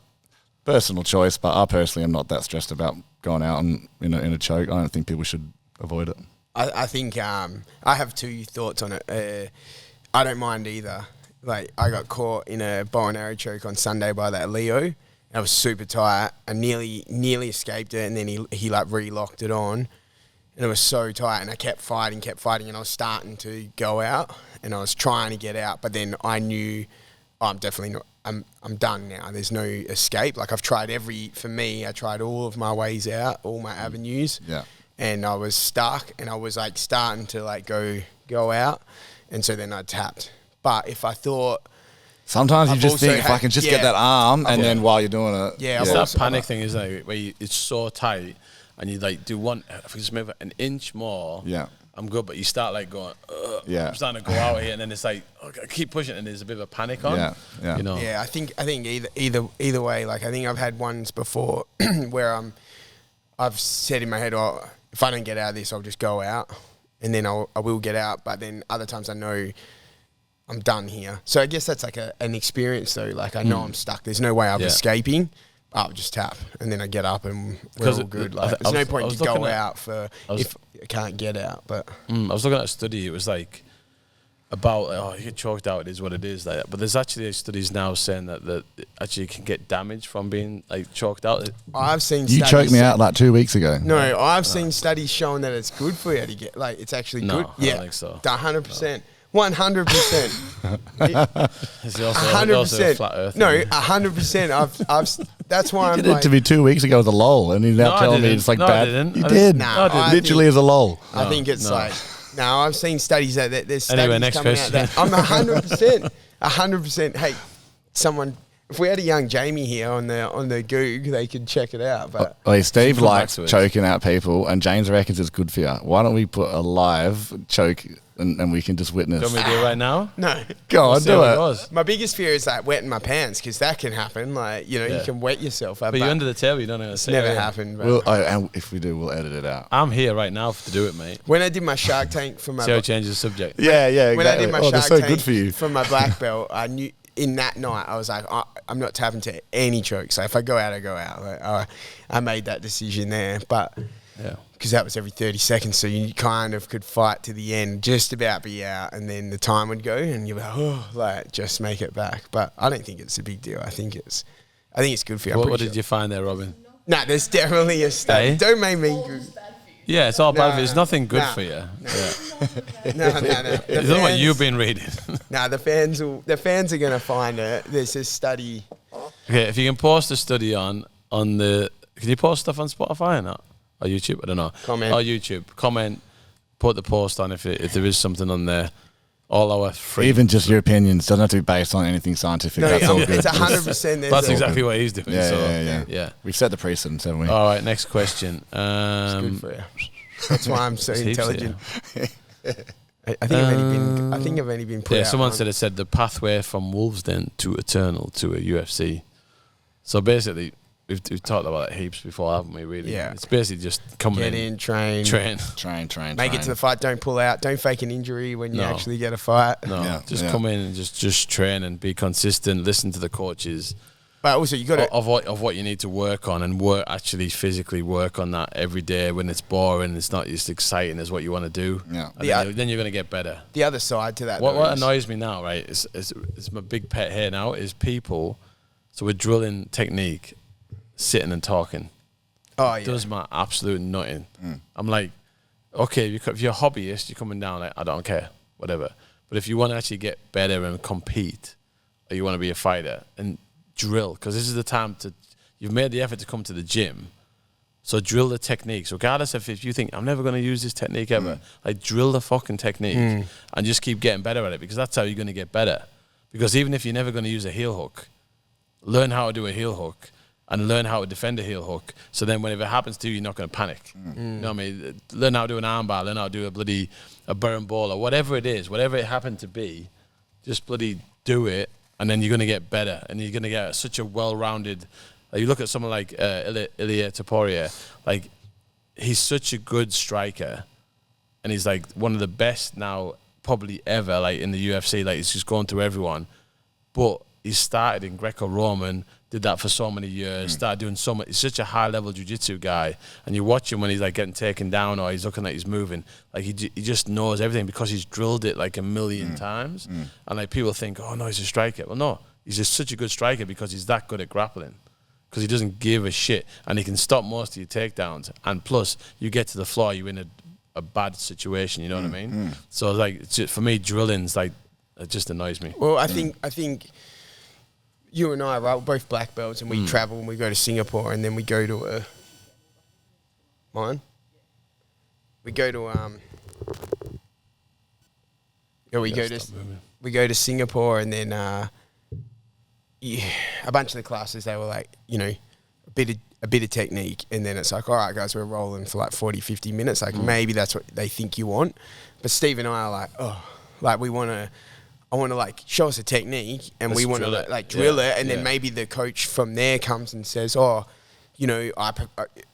personal choice. But I personally am not that stressed about going out and in a choke. I don't think people should avoid it. I think I have two thoughts on it. I don't mind either. Like I got caught in a bow and arrow choke on Sunday by that Leo. I was super tight. I nearly escaped it, and then he like re-locked it on, and it was so tight. And I kept fighting, and I was starting to go out, and I was trying to get out, but then I knew I'm definitely not. I'm done now. There's no escape. Like I've tried I tried all of my ways out, all my avenues. Yeah. And I was stuck, and I was like starting to like go out, and so then I tapped. But if I thought, sometimes you just think if I can just get that arm, and then while you're doing it, it's that panic thing, isn't it? Where it's so tight, and you like do one. If I just move an inch more, I'm good. But you start like going, I'm starting to go out here, and then it's like I keep pushing, and there's a bit of a panic on. You know. Yeah, I think either way. Like I think I've had ones before where I've said in my head, if I don't get out of this, I'll just go out, and then I will get out. But then other times I know I'm done here. So I guess that's like an experience though. Like I know I'm stuck. There's no way I'm escaping. I'll just tap, and then I get up, and we're all good. Like there's no point to go out if I can't get out. But I was looking at a study. It was like about you get choked out. It is what it is. Like, but there's actually studies now saying that actually you can get damage from being like choked out. I've seen you choked me out like 2 weeks ago. No, I've seen studies showing that it's good for you to get like it's actually good. I don't think so. 100%. 100%. 100%. Flat Earth. No, 100%. I've. That's why I'm like. To be 2 weeks ago as a lol, and he's now telling me it's like bad. You did. No, literally as a lol. I think it's like. No, I've seen studies that there's studies anyway, next coming question. out that I'm 100%. 100%. Hey, someone. If we had a young Jamie here on the Goog, they could check it out. But Steve likes choking out people, and James reckons it's good for you. Why don't we put a live choke and we can just witness? Do you want me to do it right now? No. Go on, do it. My biggest fear is like wetting my pants because that can happen. Like you can wet yourself. But you're under the table. You don't know. It's never happened. And if we do, we'll edit it out. I'm here right now to do it, mate. When I did my Shark Tank for my see how it changes the subject. Yeah, exactly. When I did my Shark Tank good for you. for my black belt, I knew. In that night, I was like, I'm not tapping to any chokes. So if I go out, I go out. Like, I made that decision there. But because that was every 30 seconds, so you kind of could fight to the end, just about be out, and then the time would go, and you're like, just make it back. But I don't think it's a big deal. I think it's good for you. What did you find there, Robin? Nah, there's definitely a study. Don't make me. Yeah, it's all bad for you. It's No, nothing good nah, for you. no. Yeah. No. It's not what you've been reading. Nah, the fans are gonna find it. There's this study. Okay, if you can post a study on the, can you post stuff on Spotify or not? Or YouTube? I don't know. Comment. Or YouTube. Comment. Put the post on if there is something on there. All our free. Even just your opinions doesn't have to be based on anything scientific. No, That's all good. it's 100%. That's exactly what he's doing. Yeah. We've set the precedence, haven't we? All right, next question. It's good for you. That's why I'm so There's heaps intelligent. I think I've only been put out. Someone said the pathway from Wolvesden to Eternal to a UFC. So basically, we've talked about it heaps before, haven't we? Really? Yeah. It's basically just coming Get in, train. Make it to the fight. Don't pull out. Don't fake an injury when you actually get a fight. No, come in and just train and be consistent. Listen to the coaches. But also, you got to of what you need to work on and actually physically work on that every day. When it's boring, it's not as exciting as what you want to do. Yeah. Then you're going to get better. The other side to that. What annoys me now, right, is my big pet here now is people. So we're drilling technique, sitting and talking. Oh yeah. It does my absolute nothing. I'm like, okay, if you're a hobbyist, you're coming down like, I don't care, whatever. But if you want to actually get better and compete, or you want to be a fighter, and drill, because this is the time you've made the effort to come to the gym, so drill the techniques, regardless of if you think, I'm never going to use this technique ever, like drill the fucking technique and just keep getting better at it, because that's how you're going to get better. Because even if you're never going to use a heel hook, learn how to do a heel hook and learn how to defend a heel hook, so then whenever it happens to you, you're not going to panic. You know what I mean? Learn how to do an armbar, learn how to do a burn ball, or whatever it is, whatever it happened to be, just bloody do it. And then you're going to get better, and you're going to get such a well-rounded. You look at someone like Ilia Topuria, like he's such a good striker, and he's like one of the best now probably ever, like in the UFC. Like he's just going through everyone, but he started in Greco-Roman, did that for so many years, started doing so much. He's such a high-level jiu-jitsu guy, and you watch him when he's like getting taken down or he's looking like he's moving. Like he just knows everything because he's drilled it like a million times. And like people think, oh no, he's a striker. Well, no, he's just such a good striker because he's that good at grappling. Because he doesn't give a shit, and he can stop most of your takedowns. And plus, you get to the floor, you're in a bad situation. You know what I mean? So like it's just, for me, drilling's like it just annoys me. Well, I think. You and I, right, we're both black belts, and we travel and we go to Singapore, and then we go to we go to Singapore, and then a bunch of the classes, they were like, you know, a bit of technique, and then it's like, all right guys, we're rolling for like 40-50 minutes, like maybe that's what they think you want. But Steve and I are like, I want to like show us a technique, and we want to like drill it, and then maybe the coach from there comes and says, oh, you know, I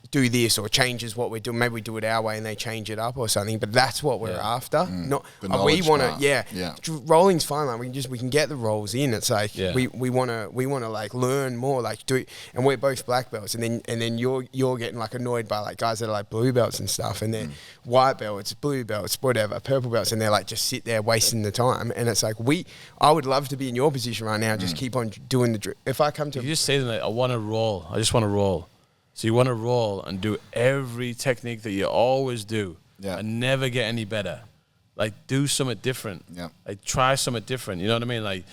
do this, or changes what we're doing. Maybe we do it our way and they change it up or something. But that's what we're after. Not we want to. Rolling's fine. Like we can get the rolls in. It's like we want to like learn more. Like do it. And we're both black belts, and then you're getting like annoyed by like guys that are like blue belts and stuff, and then white belts, blue belts, whatever, purple belts, and they're like just sit there wasting the time. And it's like I would love to be in your position right now. Just keep on doing the. If I come to you just say to them, like, I want to roll. I just want to roll. So you want to roll and do every technique that you always do and never get any better. Like, do something different. Yeah. Like, try something different. You know what I mean? Like,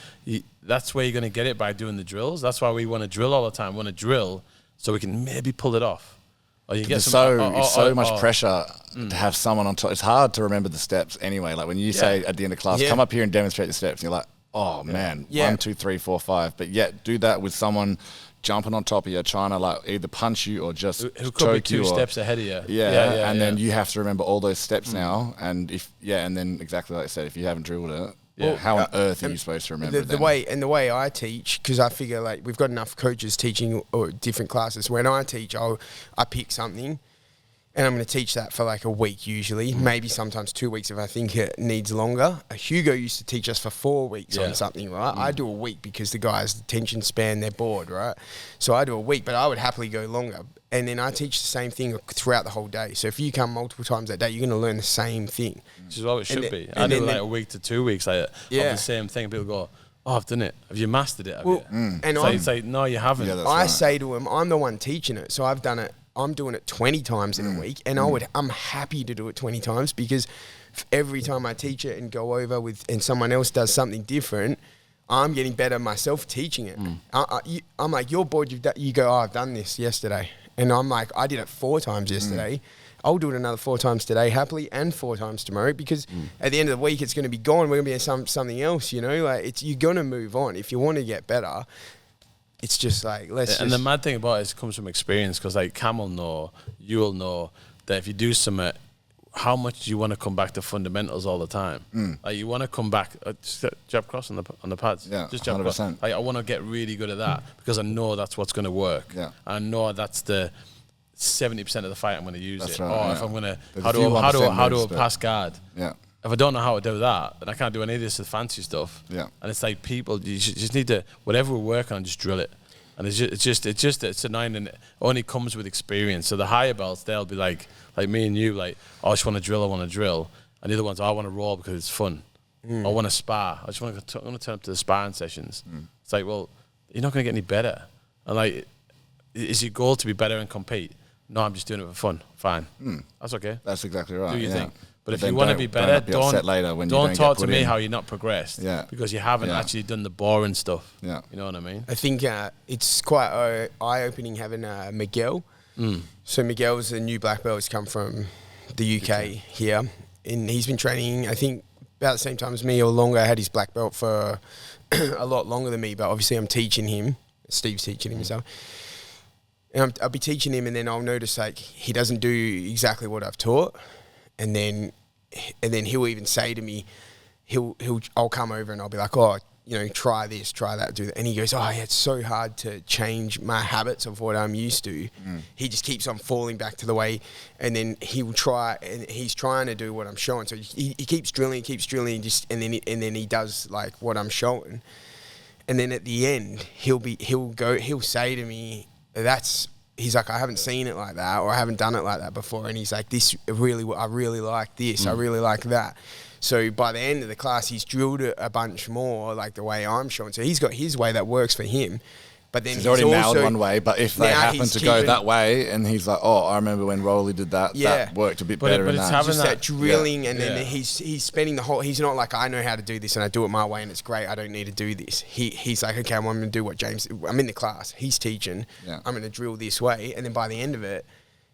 that's where you're going to get it, by doing the drills. That's why we want to drill all the time. We want to drill so we can maybe pull it off. Or you get so much pressure to have someone on top. It's hard to remember the steps anyway. Like, when you say at the end of class, come up here and demonstrate the steps, and you're like, oh, man, 1, 2, 3, 4, 5. But yet, do that with someone jumping on top of you, trying to like either punch you or just who could be two steps ahead of you. And then you have to remember all those steps now. And and then exactly like I said, if you haven't drilled it, how on earth are you supposed to remember the way I teach? Because I figure like we've got enough coaches teaching or different classes. When I teach, I pick something, and I'm going to teach that for like a week usually, maybe sometimes 2 weeks if I think it needs longer. Hugo used to teach us for 4 weeks on something, right? I do a week because the guys' attention span, they're bored, right? So I do a week, but I would happily go longer. And then I teach the same thing throughout the whole day. So if you come multiple times that day, you're going to learn the same thing. Which is what it should be. I do like a week to 2 weeks like, of the same thing. People go, oh, I've done it. Have you mastered it? And it's like, no, you haven't. I say to them, I'm the one teaching it. So I've done it. I'm doing it 20 times in a week, and I'm happy to do it 20 times because every time I teach it and go over with, and someone else does something different, I'm getting better myself teaching it. I'm like, you're bored. You go, I've done this yesterday. And I'm like, I did it 4 times yesterday. I'll do it another 4 times today, happily, and 4 times tomorrow, because at the end of the week, it's going to be gone. We're going to be in something else, you know? Like, you're going to move on. If you want to get better, it's just like, And the mad thing about it comes from experience, because like Cam will know, you'll know that if you do something, how much do you want to come back to fundamentals all the time? Like, you want to come back, just jab cross on the pads. Yeah, just jab 100%. cross. Like, I want to get really good at that because I know that's what's going to work. Yeah. I know that's the 70% of the fight I'm going to use it. Right, Or yeah. if I'm going to, There's how do I pass guard? Yeah. If I don't know how to do that, then I can't do any of this fancy stuff. Yeah. And it's like, people, you just need to, whatever we're working on, just drill it. And it's annoying, and it only comes with experience. So the higher belts, they'll be like me and you, like, oh, I just want to drill. And the other ones, oh, I want to roll because it's fun. I want to spar. I just want to turn up to the sparring sessions. It's like, well, you're not going to get any better. And like, is your goal to be better and compete? No, I'm just doing it for fun. Fine. That's okay. That's exactly right. Do your thing. But if then you want to be better, don't talk to me how you're not progressed. Yeah. Because you haven't actually done the boring stuff. Yeah. You know what I mean? I think it's quite eye-opening having Miguel. So Miguel's a new black belt. He's come from the UK here. And he's been training, I think, about the same time as me or longer. I had his black belt for a lot longer than me, but obviously I'm teaching him. Steve's teaching him himself. And I'll be teaching him, and then I'll notice, like, he doesn't do exactly what I've taught. And then he'll even say to me, I'll come over and I'll be like, oh, you know, try this, try that, do that. And he goes, oh, yeah, it's so hard to change my habits of what I'm used to. He just keeps on falling back to the way, and then he will try, and he's trying to do what I'm showing. So he keeps drilling, and then he does like what I'm showing. And then at the end, he'll say to me, he's like, I haven't seen it like that, or I haven't done it like that before. And he's like, I really like this. I really like that. So by the end of the class, he's drilled it a bunch more, like the way I'm showing. So he's got his way that works for him. But then he's already nailed one way, but if they happen to go that way, and he's like, oh, I remember when Rolly did that, that worked a bit better than that. It's just that drilling, and then he's spending the whole, he's not like, I know how to do this and I do it my way and it's great, I don't need to do this. He's like, okay, I'm going to do what I'm in the class, he's teaching, I'm going to drill this way, and then by the end of it,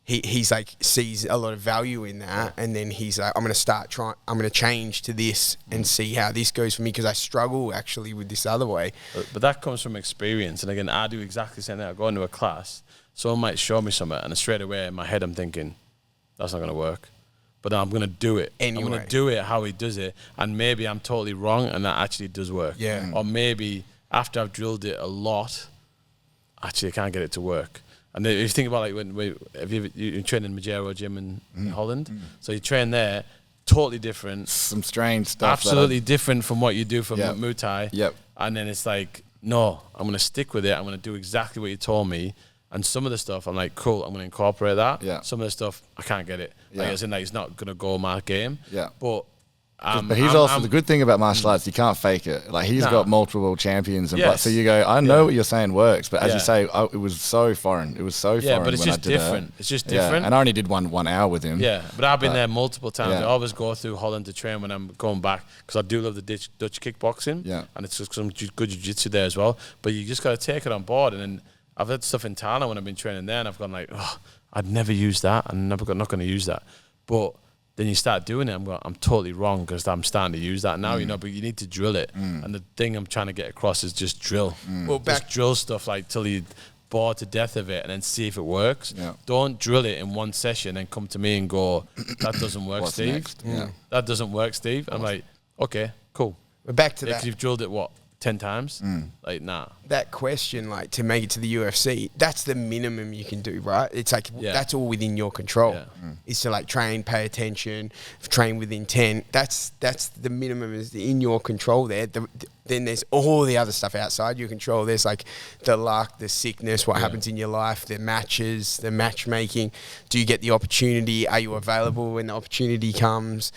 he's like, sees a lot of value in that, and then he's like, I'm going to change to this and see how this goes for me, because I struggle actually with this other way. But that comes from experience. And again, I do exactly the same thing. I go into a class, someone might show me something, and straight away in my head I'm thinking, that's not going to work. But I'm going to do it. Anyway. I'm going to do it how he does it, and maybe I'm totally wrong and that actually does work. Yeah. Or maybe after I've drilled it a lot, actually I can't get it to work. And if you think about, like, you train in Majero gym in Holland, so you train there, totally different. Some strange stuff. Absolutely different from what you do from Muay Thai. Yep. And then it's like, no, I'm going to stick with it. I'm going to do exactly what you told me. And some of the stuff, I'm like, cool, I'm going to incorporate that. Yeah. Some of the stuff, I can't get it. Like, as in, like, it's not going to go my game. Yeah. But he's also the good thing about martial arts, you can't fake it. Like, he's got multiple world champions, and so you go, I know what you're saying works, but as you say, it was so foreign. It was so foreign. Yeah, but it's just different. It's just different. And I only did one hour with him. Yeah, but I've been there multiple times. I always go through Holland to train when I'm going back, because I do love the Dutch kickboxing. Yeah, and it's just some good jiu-jitsu there as well. But you just got to take it on board. And then I've had stuff in Thailand when I've been training there, and I've gone like, oh, I'd never use that. I'm not going to use that. But then you start doing it, I'm totally wrong, because I'm starting to use that now, you know, but you need to drill it. And the thing I'm trying to get across is just drill. Well, just drill stuff like till you're bored to death of it, and then see if it works. Yeah. Don't drill it in one session and come to me and go, that doesn't work, Steve. That doesn't work, Steve. I'm like, okay, cool. We're back to if that. If you've drilled it, 10 times? Like, nah. That question, like, to make it to the UFC, that's the minimum you can do, right? It's like, that's all within your control. Is to, like, train, pay attention, train with intent. That's the minimum is in your control there. Then there's all the other stuff outside your control. There's, like, the luck, the sickness, what happens in your life, the matches, the matchmaking. Do you get the opportunity? Are you available when the opportunity comes?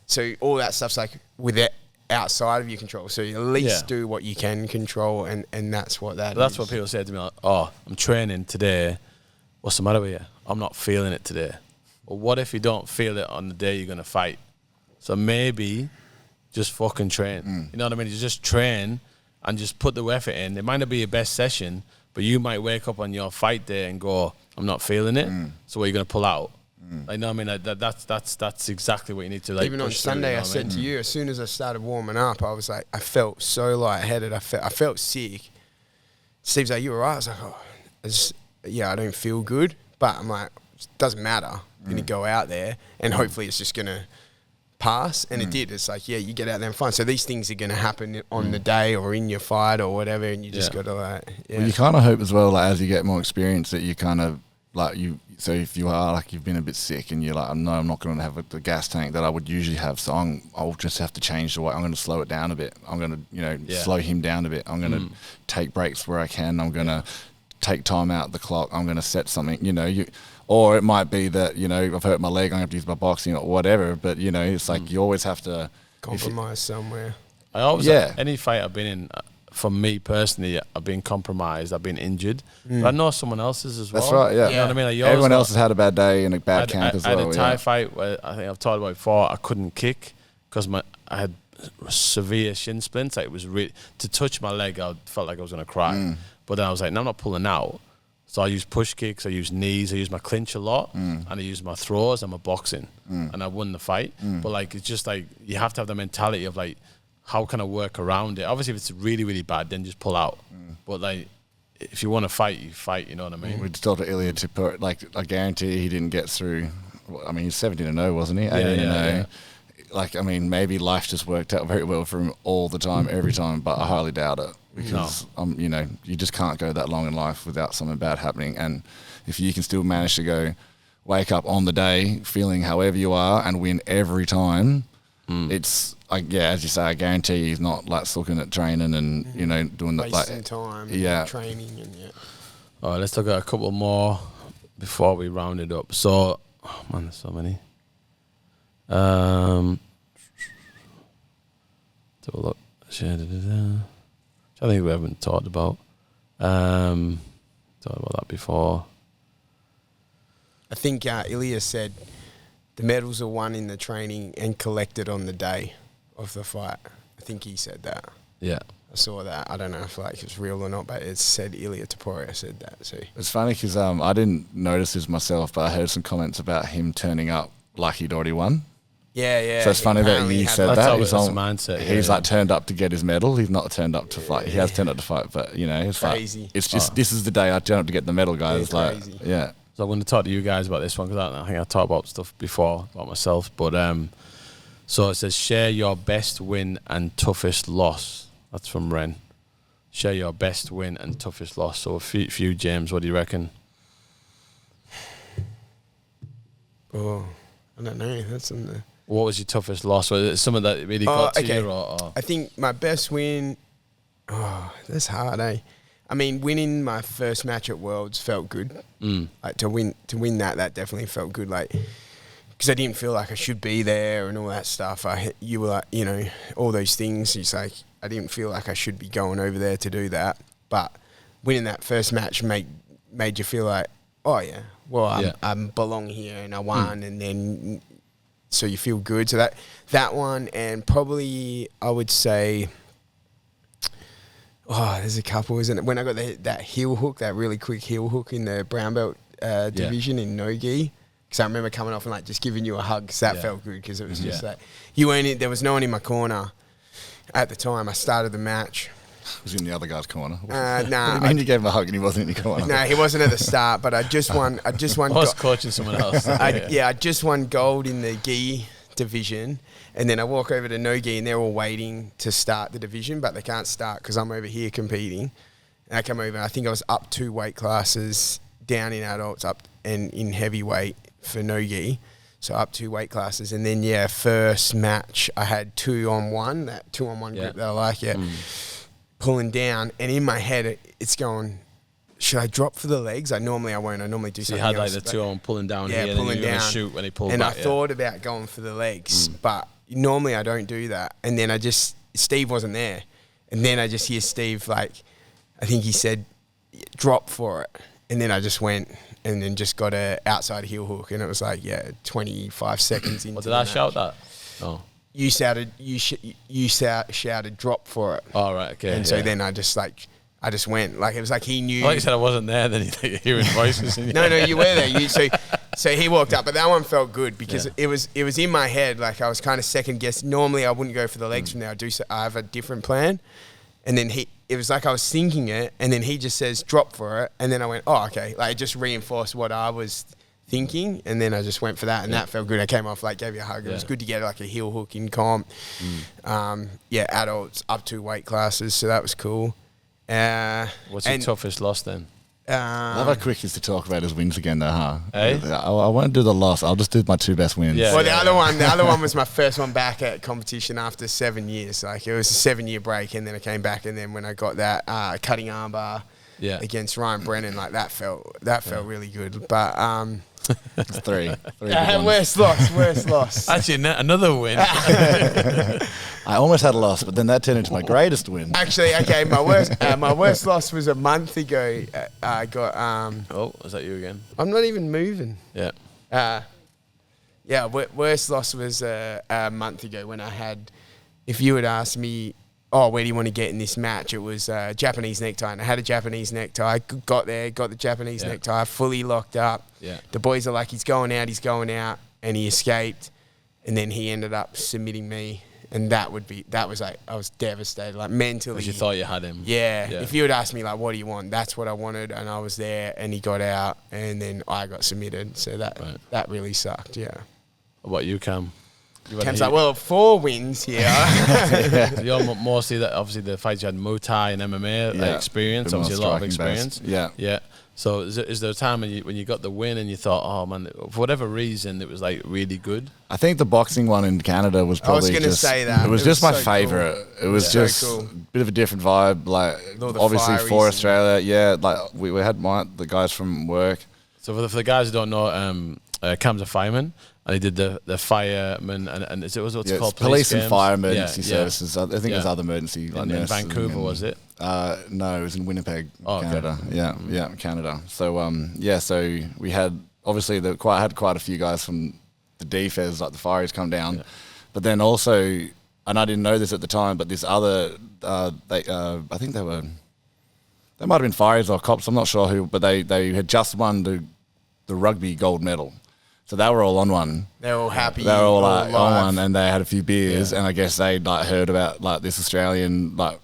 So all that stuff's, like, with it outside of your control, so you at least do what you can control, and that's what that is. That's what people say to me, like, oh, I'm training today, what's the matter with you? I'm not feeling it today. Well, what if you don't feel it on the day you're going to fight? So maybe just fucking train. You know what I mean? You just train and just put the effort in. It might not be your best session, but you might wake up on your fight day and go, I'm not feeling it. So what are you going to pull out? Like, you know what I mean? That's exactly what you need to, like, even on Sunday, I said to you, as soon as I started warming up, I was like, I felt so lightheaded. I felt sick. Steve's like, you all right? I was like, I don't feel good. But I'm like, it doesn't matter. I'm going to go out there and hopefully it's just going to pass. And it did. It's like, yeah, you get out there and fight. So these things are going to happen on the day or in your fight or whatever. And you just got to, like, Well, you kind of hope as well, like, as you get more experience, that you kind of, like, so if you are, like, you've been a bit sick and you're like, no, I'm not going to have the gas tank that I would usually have. So I'll just have to change the way. I'm going to slow it down a bit. I'm going to, slow him down a bit. I'm going to take breaks where I can. I'm going to take time out the clock. I'm going to set something, or it might be that, I've hurt my leg, I'm going to have to use my boxing or whatever. But, it's like you always have to compromise somewhere. I always, any fight I've been in, for me personally, I've been compromised, I've been injured. But I know someone else's as well. That's right, yeah. You know what I mean? Like, everyone else has had a bad day and a bad camp as well. I had a Thai fight where I think I've talked about before, I couldn't kick because I had severe shin splints. Like, it was to touch my leg, I felt like I was going to cry. But then I was like, no, I'm not pulling out. So I use push kicks, I use knees, I use my clinch a lot, and I use my throws and my boxing. And I won the fight. But, like, it's just like, you have to have the mentality of, like, how can I work around it? Obviously, if it's really, really bad, then just pull out. But, like, if you want to fight, you fight, you know what I mean? We just told Ilya to put, like, I guarantee he didn't get through. I mean, he's 17-0, wasn't he? 18-0. Like, I mean, maybe life just worked out very well for him all the time, every time, but I highly doubt it. Because, you just can't go that long in life without something bad happening. And if you can still manage to wake up on the day feeling however you are and win every time, it's, as you say, I guarantee he's not, like, looking at training and, doing that. Wasting time, training and, All right, let's look at a couple more before we round it up. So, oh man, there's so many. Have a look. I think we haven't talked about. Talked about that before. I think Ilya said the medals are won in the training and collected on the day of the fight. I think he said that. Yeah. I saw that. I don't know if, like, it's real or not, but it said Ilya Taporia said that. So it's funny because I didn't notice this myself, but I heard some comments about him turning up like he'd already won. Yeah. So it's funny that you said that. That's a mindset. He's like turned up to get his medal. He's not turned up to fight. He has turned up to fight, but it's crazy. Like, it's just this is the day I turned up to get the medal, guys. Yeah, like, crazy. yeah. So I'm going to talk to you guys about this one because I think I talked about stuff before about myself. But so it says share your best win and toughest loss. That's from Ren. Share your best win and toughest loss. So for you, James, what do you reckon? Oh, I don't know. That's in the. What was your toughest loss? Was it something that really got to you? Or? I think my best win. Oh, that's hard, eh? I mean, winning my first match at Worlds felt good. Like to win that definitely felt good. Like, because I didn't feel like I should be there and all that stuff. You were like, all those things. It's like I didn't feel like I should be going over there to do that. But winning that first match made you feel like, oh yeah, well I belong here and I won, and then. So you feel good. So that one, and probably I would say, there's a couple, isn't it? When I got that heel hook, that really quick heel hook in the brown belt division in no-gi, because I remember coming off and, like, just giving you a hug, because that felt good, because it was just like, there was no one in my corner at the time. I started the match. Was he in the other guy's corner? Nah. What do you mean you gave him a hug and he wasn't in your corner? No, he wasn't at the start, but I just won. I was coaching someone else. I just won gold in the gi division, and then I walk over to no gi, and they're all waiting to start the division, but they can't start because I'm over here competing. And I come over, and I think I was up 2 weight classes, down in adults, up and in heavyweight for no gi. So up 2 weight classes. And then, first match, I had 2-on-1, that 2-on-1 group that I like, pulling down, and in my head it's going, should I drop for the legs? Normally I won't. I normally do something else. So you had like the 2-on pulling down here, pulling and you're down. Going to shoot when he pulled and back. And I thought about going for the legs, but normally I don't do that. And then Steve wasn't there. And then I just hear Steve, like, I think he said, drop for it. And then I just went, and then just got a outside heel hook, and it was like 25 seconds into. What did I shout that? Oh. You shouted drop for it. Oh, right, okay. And so then I just went. Like, it was like he knew. Like you said I wasn't there, then you're hearing voices. No, you were there. So he walked up, but that one felt good because it was in my head. Like, I was kind of second guessing. Normally I wouldn't go for the legs from there. I have a different plan. And then it was like I was thinking it, and then he just says drop for it, and then I went, oh, okay. Like, it just reinforced what I was thinking, and then I just went for that, and that felt good. I came off, like, gave you a hug. It was good to get like a heel hook in comp. Adults up to weight classes, so that was cool. What's your toughest loss then? I love how quick is to talk about his wins again, though, huh? Hey? I won't do the loss. I'll just do my 2 best wins. Yeah. Well, the other one was my first one back at competition after 7 years. Like, it was a 7-year break, and then I came back, and then when I got that cutting armbar against Ryan Brennan, like, that felt really good. But it's three. Worst loss. Actually, another win. I almost had a loss, but then that turned into my greatest win. Actually, okay, my worst loss was a month ago. I got is that you again? I'm not even moving. Yeah. Worst loss was a month ago when I had. If you had asked me, where do you want to get in this match? It was Japanese necktie, and I had a Japanese necktie. Got the Japanese necktie, fully locked up. Yeah. The boys are like, he's going out, and he escaped, and then he ended up submitting me. And that was like, I was devastated, like, mentally. Because you thought you had him. Yeah. If you had asked me, like, what do you want? That's what I wanted. And I was there, and he got out, and then I got submitted. So that really sucked, yeah. What about you, Cam? Cam's like, well, 4 wins here. So you're mostly that, obviously, the fights you had Muay Thai and MMA experience, obviously a lot of experience. Based. Yeah. So is there a time when you got the win and you thought, oh man, for whatever reason, it was like really good? I think the boxing one in Canada was probably. I was going to say that. It was just my favourite. Cool. It was just a bit of a different vibe. Like, obviously for Australia, like we had the guys from work. So for the guys who don't know, Cam's a fireman. And he did the fireman and what's it called? Police and fire emergency services. I think it was other emergency. Like in Vancouver, was it? No, it was in Winnipeg, Canada. Okay. Yeah, Canada. So so we had obviously had quite a few guys from the DFES, like the fireys, come down, but then also, and I didn't know this at the time, but this other I think they might have been fireys or cops. I'm not sure who, but they had just won the rugby gold medal. So they were all on one. They were all happy. They were all like on one, and they had a few beers, and I guess they like heard about like this Australian like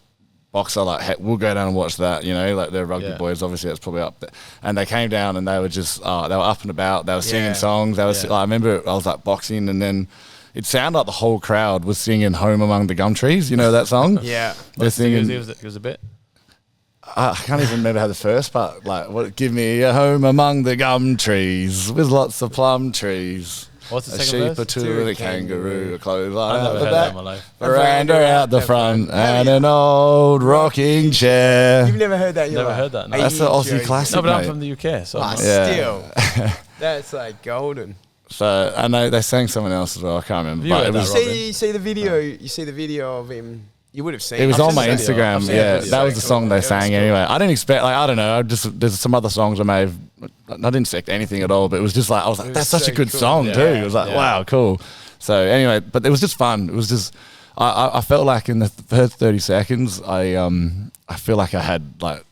boxer. Like, hey, we'll go down and watch that. You know, like they're rugby boys. Obviously, that's probably up there. And they came down, and they were just they were up and about. They were singing songs. They were. Like, I remember I was like boxing, and then it sounded like the whole crowd was singing "Home Among the Gum Trees." You know that song? Yeah, they're singing. It was a bit. I can't even remember how the first part, like, give me a home among the gum trees with lots of plum trees. What's the a second sheep, verse? a two, and a kangaroo, a clothesline I've out never the heard that back, in my life. veranda out the front, and an old rocking chair. You've never heard that? Never heard that. No. That's the Aussie classic. No, but I'm mate. from the UK, so still, that's like golden. So, and they sang someone else as well. I can't remember. But you see the video. You see the video of him. You would have seen it. It was on my Instagram. Yeah, that was the song they sang anyway. I didn't expect, like, I don't know. There's some other songs I didn't expect anything at all, but it was just like, I was like, that's such a good song too. It was like, wow, cool. So anyway, but it was just fun. It was just, I felt like in the first 30 seconds, I feel like I had like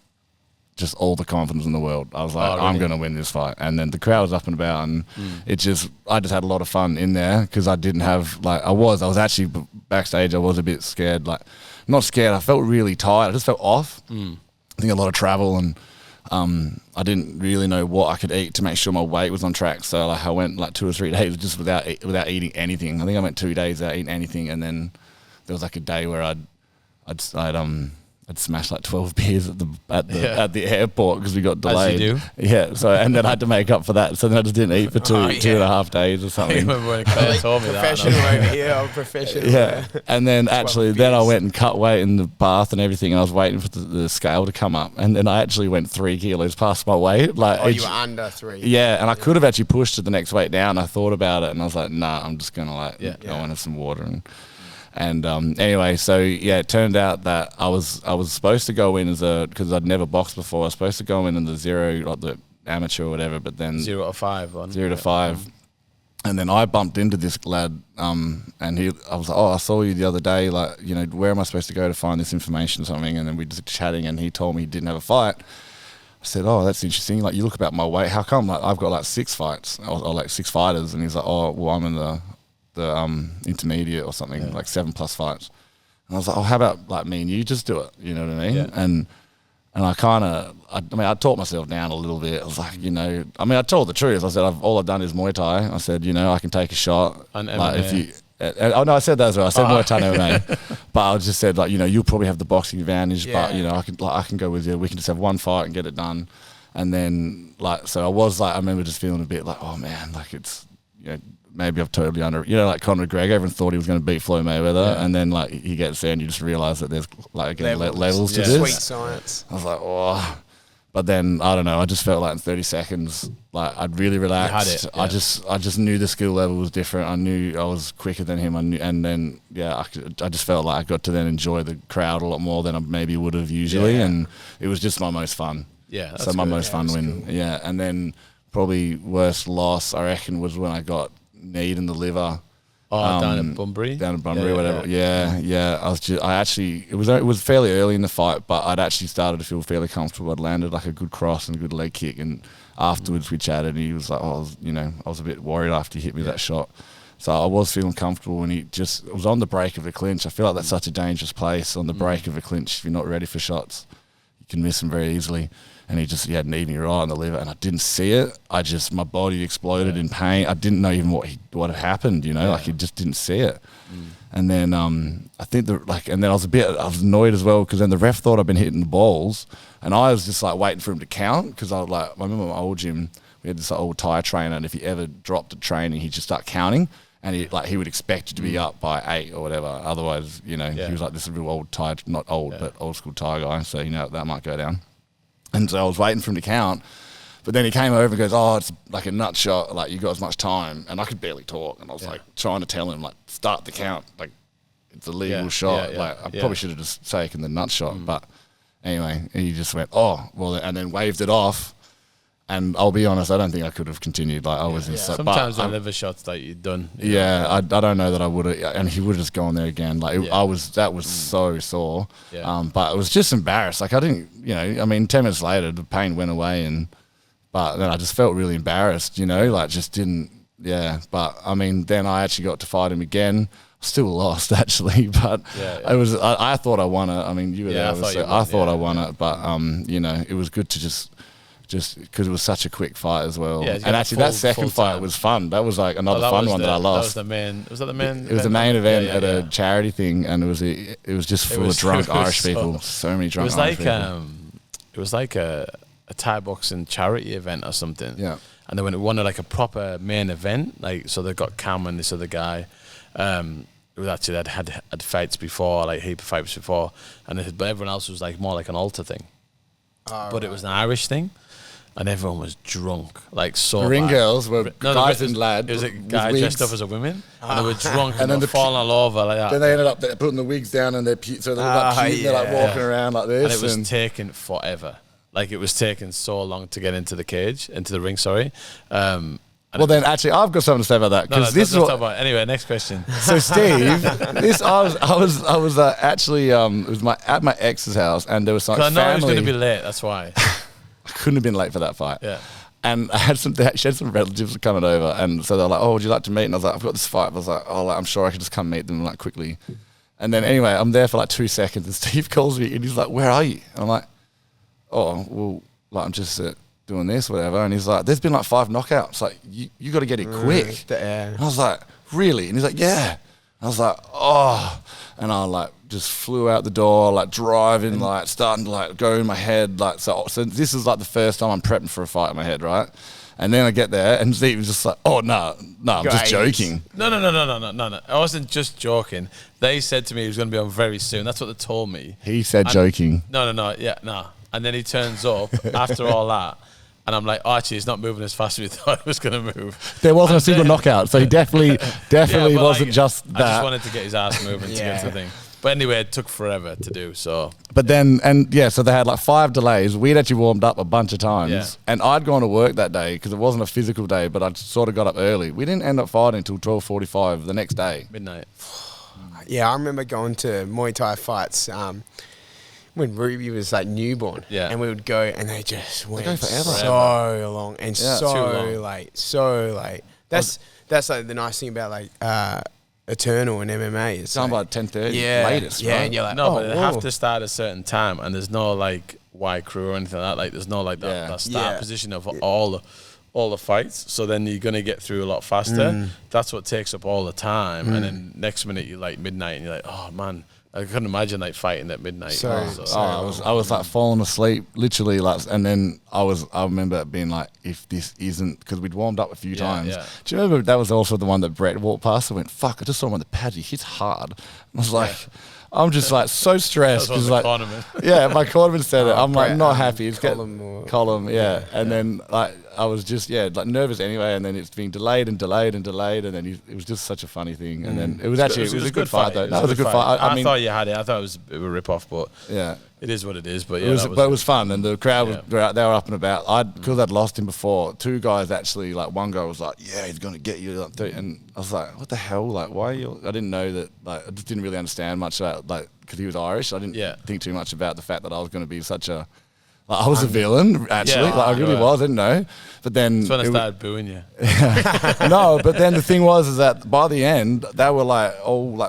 just all the confidence in the world. I was like, I'm going to win this fight. And then the crowd was up and about, and I just had a lot of fun in there because I didn't have, like, I was actually backstage. I was a bit scared, like, not scared. I felt really tired. I just felt off. I think a lot of travel, and I didn't really know what I could eat to make sure my weight was on track. So like I went like 2 or 3 days just without eating anything. I think I went 2 days without eating anything, and then there was like a day where I'd smashed like 12 beers at the airport because we got delayed. As you do. Yeah. So and then I had to make up for that. So then I just didn't eat for 2.5 days or something. I remember when Claire told me that. Professional over here. I'm professional. Yeah. And then actually, then I went and cut weight in the bath and everything. And I was waiting for the scale to come up, and then I actually went 3 kilos past my weight. Like, you were under 3. Yeah, and I could have actually pushed to the next weight down. I thought about it, and I was like, nah, I'm just gonna go and have some water and anyway, so yeah, it turned out that I was supposed to go in because I'd never boxed before. I was supposed to go in the zero, like the amateur or whatever. But then 0 to 5. 0 to 5. And then I bumped into this lad, and I was like, I saw you the other day, like, where am I supposed to go to find this information or something? And then we just chatting, and he told me he didn't have a fight. I said, that's interesting. Like, you look about my weight. How come? Like, I've got like 6 fights, or like 6 fighters. And he's like, well, I'm in the intermediate or something, like 7+ fights. And I was like, how about like me and you just do it? You know what I mean? Yeah. And I kind of, I talked myself down a little bit. I was like, I told the truth. I said, all I've done is Muay Thai. I said, I can take a shot. And like if you, I said that as well. I said Muay Thai and MMA. But I just said, like, you'll probably have the boxing advantage. But, I can go with you. We can just have one fight and get it done. And then, like, so I was like, I remember just feeling a bit like, oh man, like it's, maybe I've totally like Conor McGregor, everyone thought he was going to beat Floyd Mayweather, and then like he gets there and you just realise that there's like again levels to this. Sweet science. I was like, but then I don't know. I just felt like in 30 seconds, like I'd really relaxed. You had it, I just knew the skill level was different. I knew I was quicker than him. And then I just felt like I got to then enjoy the crowd a lot more than I maybe would have usually, and it was just my most fun. Yeah, so my most fun win. Cool. Yeah, and then probably worst loss I reckon was when I got kneed in the liver. Down in Bunbury? Down in Bunbury, whatever. Yeah. It was fairly early in the fight, but I'd actually started to feel fairly comfortable. I'd landed like a good cross and a good leg kick, and afterwards we chatted, and he was like, I was a bit worried after he hit me that shot. So I was feeling comfortable, and it was on the break of a clinch. I feel like that's such a dangerous place, on the break of a clinch. If you're not ready for shots, you can miss them very easily. And he had kneed me right on the liver, and I didn't see it. my body exploded in pain. I didn't know even what had happened, like you just didn't see it. And then I think and then I was annoyed as well, because then the ref thought I'd been hitting the balls, and I was just like waiting for him to count, because I remember my old gym, we had this old Thai trainer, and if he ever dropped a training, he'd just start counting. And he would expect you to be up by 8 or whatever. Otherwise, he was like, this is a real old Thai, not old, but old school Thai guy. So, that might go down. And so I was waiting for him to count, but then he came over and goes, it's like a nut shot, like you got as much time. And I could barely talk, and I was like trying to tell him, like, start the count, like it's a legal shot. Like I probably should have just taken the nut shot, but anyway, he just went, and then waved it off. And I'll be honest, I don't think I could have continued. Like I was in sometimes the liver shots that you're done. I don't know that I would have, and he would have just gone there again. Like that was so sore. But it was just embarrassed. Like I didn't, 10 minutes later the pain went away, but then I just felt really embarrassed. Like just didn't. But then I actually got to fight him again. Still lost actually, but it was. I thought I won it. You were there. I thought I won it, but it was good to just because it was such a quick fight as well. Yeah, and actually that second fight was fun. That was like another fun one that I lost. That was the main. Was that the main? It was the main event at a charity thing, and it was just full of drunk Irish people. So many drunk Irish people. It was like a Thai boxing charity event or something. Yeah. And then when it wanted like a proper main event, like so they got Cam and this other guy. It was actually had fights before, like heap of fights before, but everyone else was like more like an altar thing. But it was an Irish thing. And everyone was drunk, like so. The ring bad. girls were guys and lads. It was a guy dressed up as a woman, and they were drunk and they were falling all over like that. Then they ended up putting the wigs down and so they were like cute, they're like walking around like this. And it was taking forever. Like it was taking so long to get into the ring. Sorry. Well, then actually, I've got something to say about that because this is what. Anyway, next question. So Steve, I was actually it was at my ex's house, and there was some family. I know I was going to be late. That's why. I couldn't have been late for that fight. Yeah. And she had some relatives coming over, and so they're like, would you like to meet? And I was like, I've got this fight. I was like, I'm sure I could just come meet them like quickly. And then anyway, I'm there for like 2 seconds, and Steve calls me, and he's like, where are you? And I'm like, I'm just doing this, whatever. And he's like, there's been like 5 knockouts. Like, you got to get it quick. And I was like, really? And he's like, yeah. I was like, and I like just flew out the door, like driving, like starting to like go in my head, like so this is like the first time I'm prepping for a fight in my head, right? And then I get there, and Steve was just like, no, I'm just joking. No. I wasn't just joking. They said to me he was going to be on very soon. That's what they told me. He said joking. No. And then he turns up after all that. And I'm like, actually, it's not moving as fast as we thought it was going to move. There wasn't a single knockout, so he definitely wasn't just that. I just wanted to get his ass moving to get to the thing. But anyway, it took forever to do. So, but then, so they had like 5 delays. We'd actually warmed up a bunch of times, and I'd gone to work that day because it wasn't a physical day, but I sort of got up early. We didn't end up fighting until 12:45 the next day, midnight. Yeah, I remember going to Muay Thai fights when Ruby was like newborn. Yeah. And we would go and they just went go forever. so long and Yeah. so long. late. So late. That's like the nice thing about like Eternal and MMA. It's something like, about 10:30 yeah, latest, yeah, right? and you're like, No, but they whoa. have to start at a certain time, and there's no like Y crew or anything like that. Like there's no like that start position of all the fights. So then you're gonna get through a lot faster. That's what takes up all the time, and then next minute you're like midnight, and you're like, oh man, I couldn't imagine like fighting at midnight. I was like falling asleep, literally, like, and then I remember being like, if this isn't, because we'd warmed up a few times. Yeah. Do you remember that was also the one that Brett walked past? I went, fuck, I just saw him on the pad. He hits hard. And I was like, I'm just like so stressed because like, yeah, my cornerman said it. I'm like not happy. It's column, yeah. And then like I was just like nervous anyway. And then it's been delayed, and then it was just such a funny thing. And then it was actually it was a good fight though. That was a good fight. I mean, thought you had it. I thought it was a bit of a rip off, but yeah. It is what it is, but it was fun, and the crowd was they were up and about. Because I'd lost him before. 2 guys actually, like one guy was like, "Yeah, he's gonna get you," and I was like, "What the hell? Like, why are you?" I didn't know that. Like, I just didn't really understand much about because he was Irish. I didn't think too much about the fact that I was going to be such a. Like, I was a villain, actually. Like, I really was. I didn't know. But then... That's when I started booing you. No, but then the thing was is that by the end, they were like,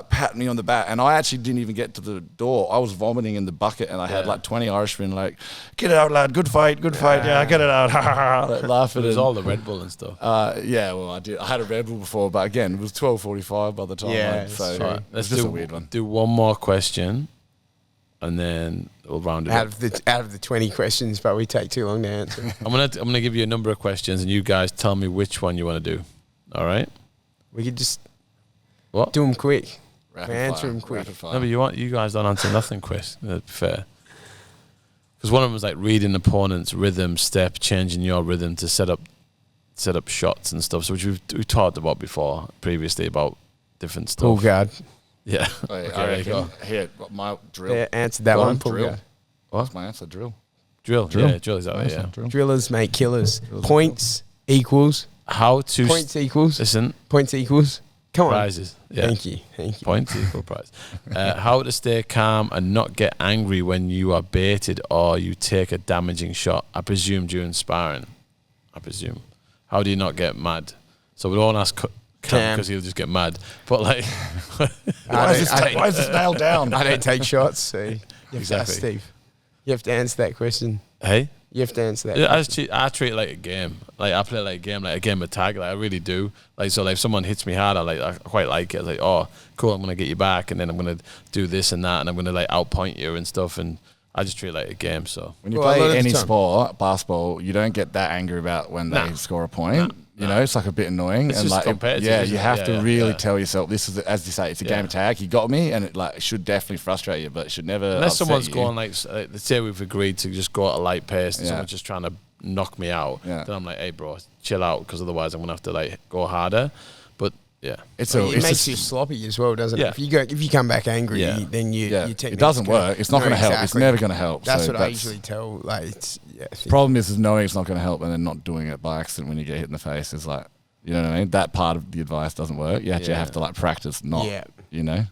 patting me on the back. And I actually didn't even get to the door. I was vomiting in the bucket, and I had like 20 Irishmen like, "Get it out, lad. Good fight. Yeah, get it out." Like, laughing. It was all the Red Bull and stuff. Yeah, well, I did. I had a Red Bull before, but again, it was 12:45 by the time. Yeah, so right. Let's just a weird one. Do one more question, and then we'll round it out up. out of the 20 questions, but we take too long to answer. I'm gonna give you a number of questions, and you guys tell me which one you want to do. All right? We could just What? do them quick. Rapid Answer fire, them quick. rapid fire. No, but you guys don't answer nothing, Chris. That'd be fair. Because one of them was like reading opponent's rhythm, step, changing your rhythm to set up shots and stuff. So which we've talked about before previously about different stuff. Pull guard. Yeah. Wait, Okay, I there you go. reckon, here, my drill. Yeah, answered that one. Pull drill. guard. What's my answer? Drill. Drill. Yeah, drill is that way, Nice yeah. one, drill. Drillers make killers. Points equals. How to Points equals. listen, Points equals. Come on. prizes. Yeah. Thank you. Points equal prize. How to stay calm and not get angry when you are baited or you take a damaging shot. I presume during sparring. I presume. How do you not get mad? So we don't ask Cam because he'll just get mad. But like, Why is this nailed down? I don't take shots, so you have to ask Exactly. Steve. You have to answer that question. hey, You have to answer that. yeah, I treat it like a game. Like I play it like a game of tag. Like I really do. Like so, like if someone hits me hard, I quite like it. Like, oh, cool, I'm gonna get you back, and then I'm gonna do this and that, and I'm gonna like outpoint you and stuff. And I just treat it like a game. So When you Well, a lot play of any the time. sport, basketball, you don't get that angry about when they score a point. You know, it's like a bit annoying. It's and just like, competitive, yeah, isn't you it? have Yeah, to yeah, really yeah. tell yourself this is, as you say, it's a game of tag. He got me, and it like should definitely frustrate you, but it should never. unless upset someone's you. going like, let's say we've agreed to just go at a light pace, and Yeah. someone's just trying to knock me out, Yeah. then I'm like, hey, bro, chill out, because otherwise I'm gonna have to like go harder. But yeah, It's It makes just, you sloppy as well, doesn't Yeah. it? If you come back angry, Yeah. then you yeah, technique it doesn't work. It's not going to help. It's never going to help. That's So what I usually tell. Like, The problem is knowing it's not going to help and then not doing it by accident when you get hit in the face is like, you know what I mean? That part of the advice doesn't work. You actually Yeah. have to like practice, not, Yeah. you know?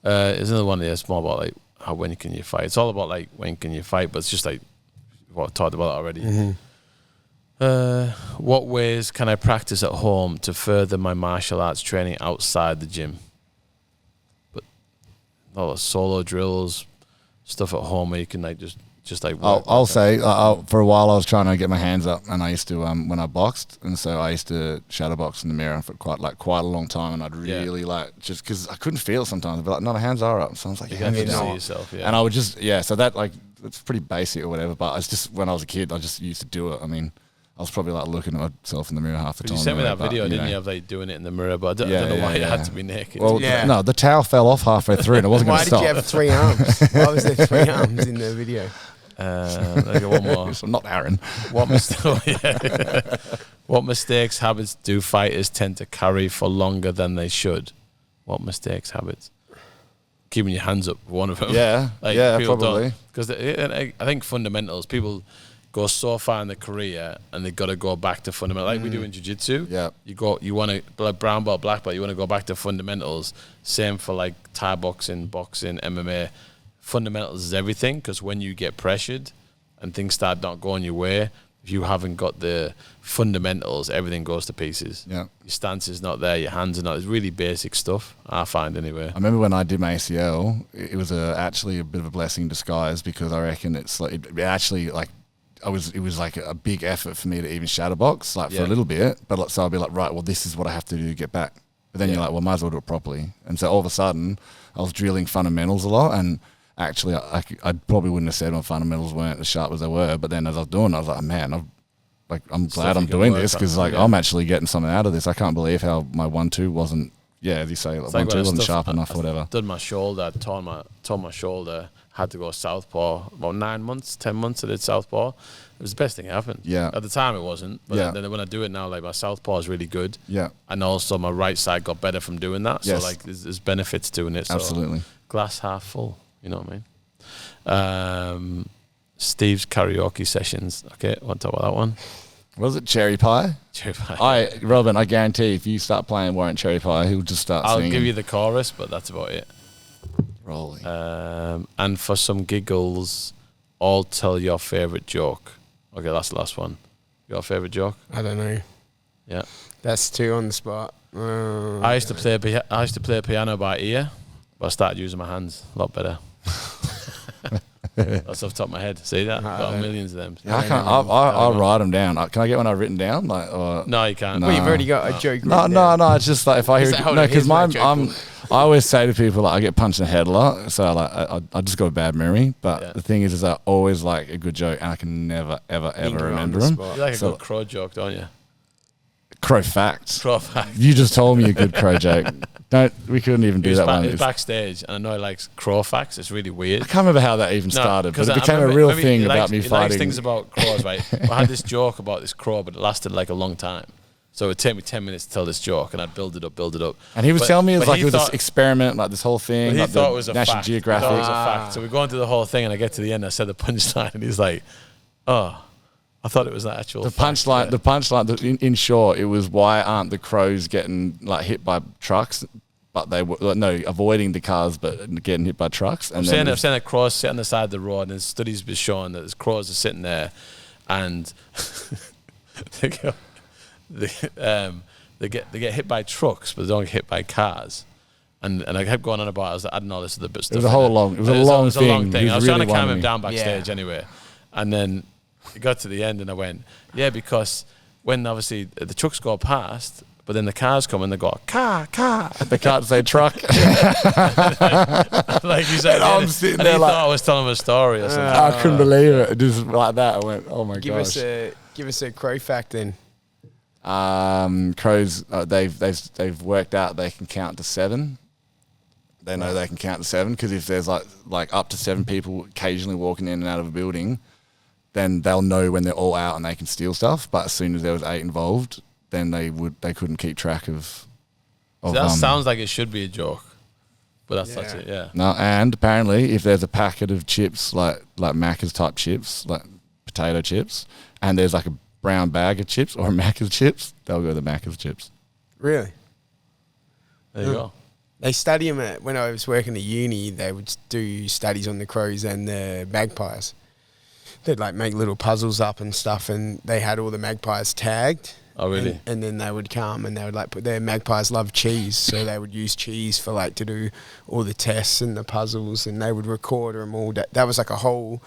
there's another one that's more about like when can you fight. It's all about like when can you fight, but it's just like what I talked about already. What ways can I practice at home to further my martial arts training outside the gym? But all the solo drills, stuff at home where you can like just like work. I'll say for a while I was trying to get my hands up, and I used to when I boxed, and so I used to shadow box in the mirror for quite a long time, and I'd really like just because I couldn't feel it sometimes. I'd be like, no, my hands are up. So I was like, you yeah, have to hands see down. yourself. Yeah. And I would just so that like it's pretty basic or whatever. But it's just when I was a kid, I just used to do it. I mean, I was probably like looking at myself in the mirror half the But time. you sent me that but, video, didn't know. you, of like doing it in the mirror? But I don't know why it had to be naked. Well, Yeah. no, the towel fell off halfway through, and it wasn't going Why to did stop. you have 3 arms? Why was there 3 arms in the video? There you go, one more. So not Aaron. What mistakes, habits do fighters tend to carry for longer than they should? What mistakes, habits? keeping your hands up, one of them. Yeah, probably. Because I think fundamentals, people go so far in their career and they got to go back to fundamentals, like we do in jiu-jitsu. Yeah, you want to, like brown belt, black belt, you want to go back to fundamentals. Same for like Thai boxing, MMA. Fundamentals is everything, because when you get pressured and things start not going your way, if you haven't got the fundamentals, everything goes to pieces. Yeah, your stance is not there, your hands are not. It's really basic stuff, I find anyway. I remember when I did my ACL, it was actually a bit of a blessing in disguise, because I reckon it's like it actually like it was like a big effort for me to even shadow box for a little bit, but so I'll be like, right, well, this is what I have to do to get back. But then you're like, well, might as well do it properly. And so all of a sudden, I was drilling fundamentals a lot, and actually, I probably wouldn't have said my fundamentals weren't as sharp as they were. But then as I was doing it, I was like, man, I'm glad I'm doing this, because I'm actually getting something out of this. I can't believe how my 1-2 wasn't, as you say, like 1-2 wasn't sharp enough or whatever. Done my shoulder, torn my shoulder, had to go southpaw. About 10 months I did southpaw. It was the best thing that happened. Yeah. At the time it wasn't, but then when I do it now, like my southpaw is really good. Yeah. And also my right side got better from doing that. So like there's benefits doing it. So absolutely. Glass half full, you know what I mean? Steve's karaoke sessions. Okay, want to talk about that one? Was it Cherry Pie? Cherry Pie. Robin, I guarantee if you start playing Warrant Cherry Pie, he'll just start singing. I'll give you the chorus, but that's about it. Rolling. And for some giggles, all tell your favourite joke. Okay, that's the last one. Your favourite joke? I don't know. Yeah. That's two on the spot. I used to play piano by ear, but I started using my hands a lot better. That's off the top of my head. See that? Got millions of them. Yeah, I can't. I'll write them down. Can I get one I've written down? No, you can't. Well, you've already got a joke. No. It's just like if I hear because I always say to people like I get punched in the head a lot, so like I just got a bad memory. But the thing is I always like a good joke, and I can never ever remember them. You like a good crow joke, don't you? Crow facts. Crow facts. You just told me a good crow joke. We couldn't even do that one. He was backstage, and I know he likes crow facts. It's really weird. I can't remember how that even started, but it became a real thing about me fighting. He likes things about crows, right? I had this joke about this crow, but it lasted like a long time. So it would take me 10 minutes to tell this joke, and I'd build it up. And he was telling me it was like it was this experiment, like this whole thing. He like thought it was a National fact. Geographic. He thought it was a fact. So we go into the whole thing, and I get to the end, I said the punchline, and he's like, oh, I thought it was the actual punchline. The punchline, in short, it was why aren't the crows getting like hit by trucks, but they were avoiding the cars, but getting hit by trucks. And I've seen a crows sit on the side of the road, and studies have shown that the crows are sitting there, and they get hit by trucks, but they don't get hit by cars. And I kept going on about it. I was adding all this other stuff. It was a long thing. I was trying to calm him down backstage anyway, and then it got to the end, and I went, because when obviously the trucks go past, but then the cars come and they go car. They can't say truck. Like he's like, I'm sitting there. He thought I was telling him a story or something. I couldn't believe it. Just like that, I went, oh my gosh. Give us a crow fact then. Crows, they've worked out they can count to 7. They know they can count to 7 because if there's like up to 7 people occasionally walking in and out of a building, then they'll know when they're all out and they can steal stuff. But as soon as there was 8 involved, then they couldn't keep track of that sounds like it should be a joke, but that's it. Yeah. No, and apparently if there's a packet of chips like Macca's type chips, like potato chips, and there's like a brown bag of chips or a Macca's chips, they'll go to the Macca's chips. Really? There you go. They study them when I was working at uni. They would do studies on the crows and the magpies. They'd like make little puzzles up and stuff, and they had all the magpies tagged. Oh, really? And then they would come and they would like put their magpies love cheese, so they would use cheese for like to do all the tests and the puzzles, and they would record them all. That was like a whole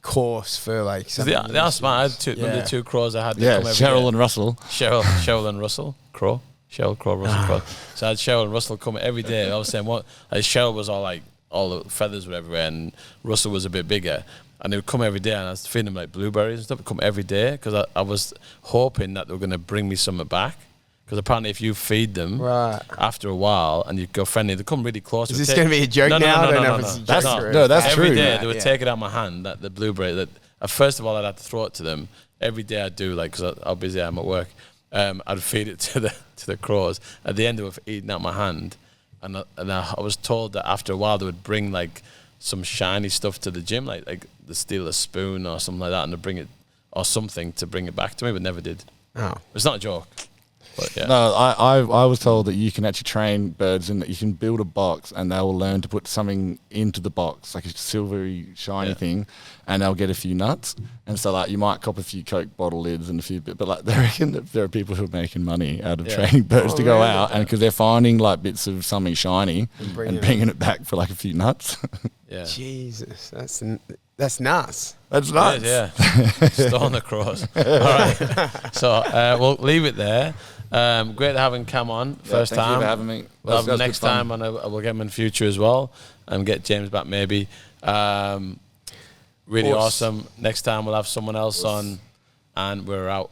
course for like. They are smart. I had the 2 crows I had. Cheryl and Russell. Cheryl and Russell. Crow. Cheryl, Crow, Russell, Crow. So I had Cheryl and Russell come every day. I was saying Cheryl was all the feathers were everywhere, and Russell was a bit bigger. And they would come every day, and I was feeding them like blueberries and stuff. They'd come every day because I was hoping that they were going to bring me something back. Because apparently, if you feed them after a while and you go friendly, they come really close. Is this going to be a joke now? No, that's every true. Every day they would take it out of my hand, the blueberry. First of all, I'd have to throw it to them. Every day I'd do because how busy I am at work. I'd feed it to the crows. At the end of it, eating out my hand, and I was told that after a while they would bring like some shiny stuff to the gym, like they steal a spoon or something like that, and they bring it or something to bring it back to me, but never did. Oh, It's not a joke. But yeah. No, I was told that you can actually train birds in that you can build a box and they will learn to put something into the box, like a silvery, shiny thing, and they'll get a few nuts. And so, like, you might cop a few Coke bottle lids and a few bit, but like, they reckon that there are people who are making money out of training birds to go out, and because they're finding like bits of something shiny and bringing it back for like a few nuts. Yeah. Jesus, that's nuts. That's nuts. Yeah. Stone across. All right. So we'll leave it there. Great having Cam on first thank time. you for having me. We'll have him That's next good fun. time, and we'll get him in future as well, and get James back maybe. Really awesome. Next time we'll have someone else on, and we're out.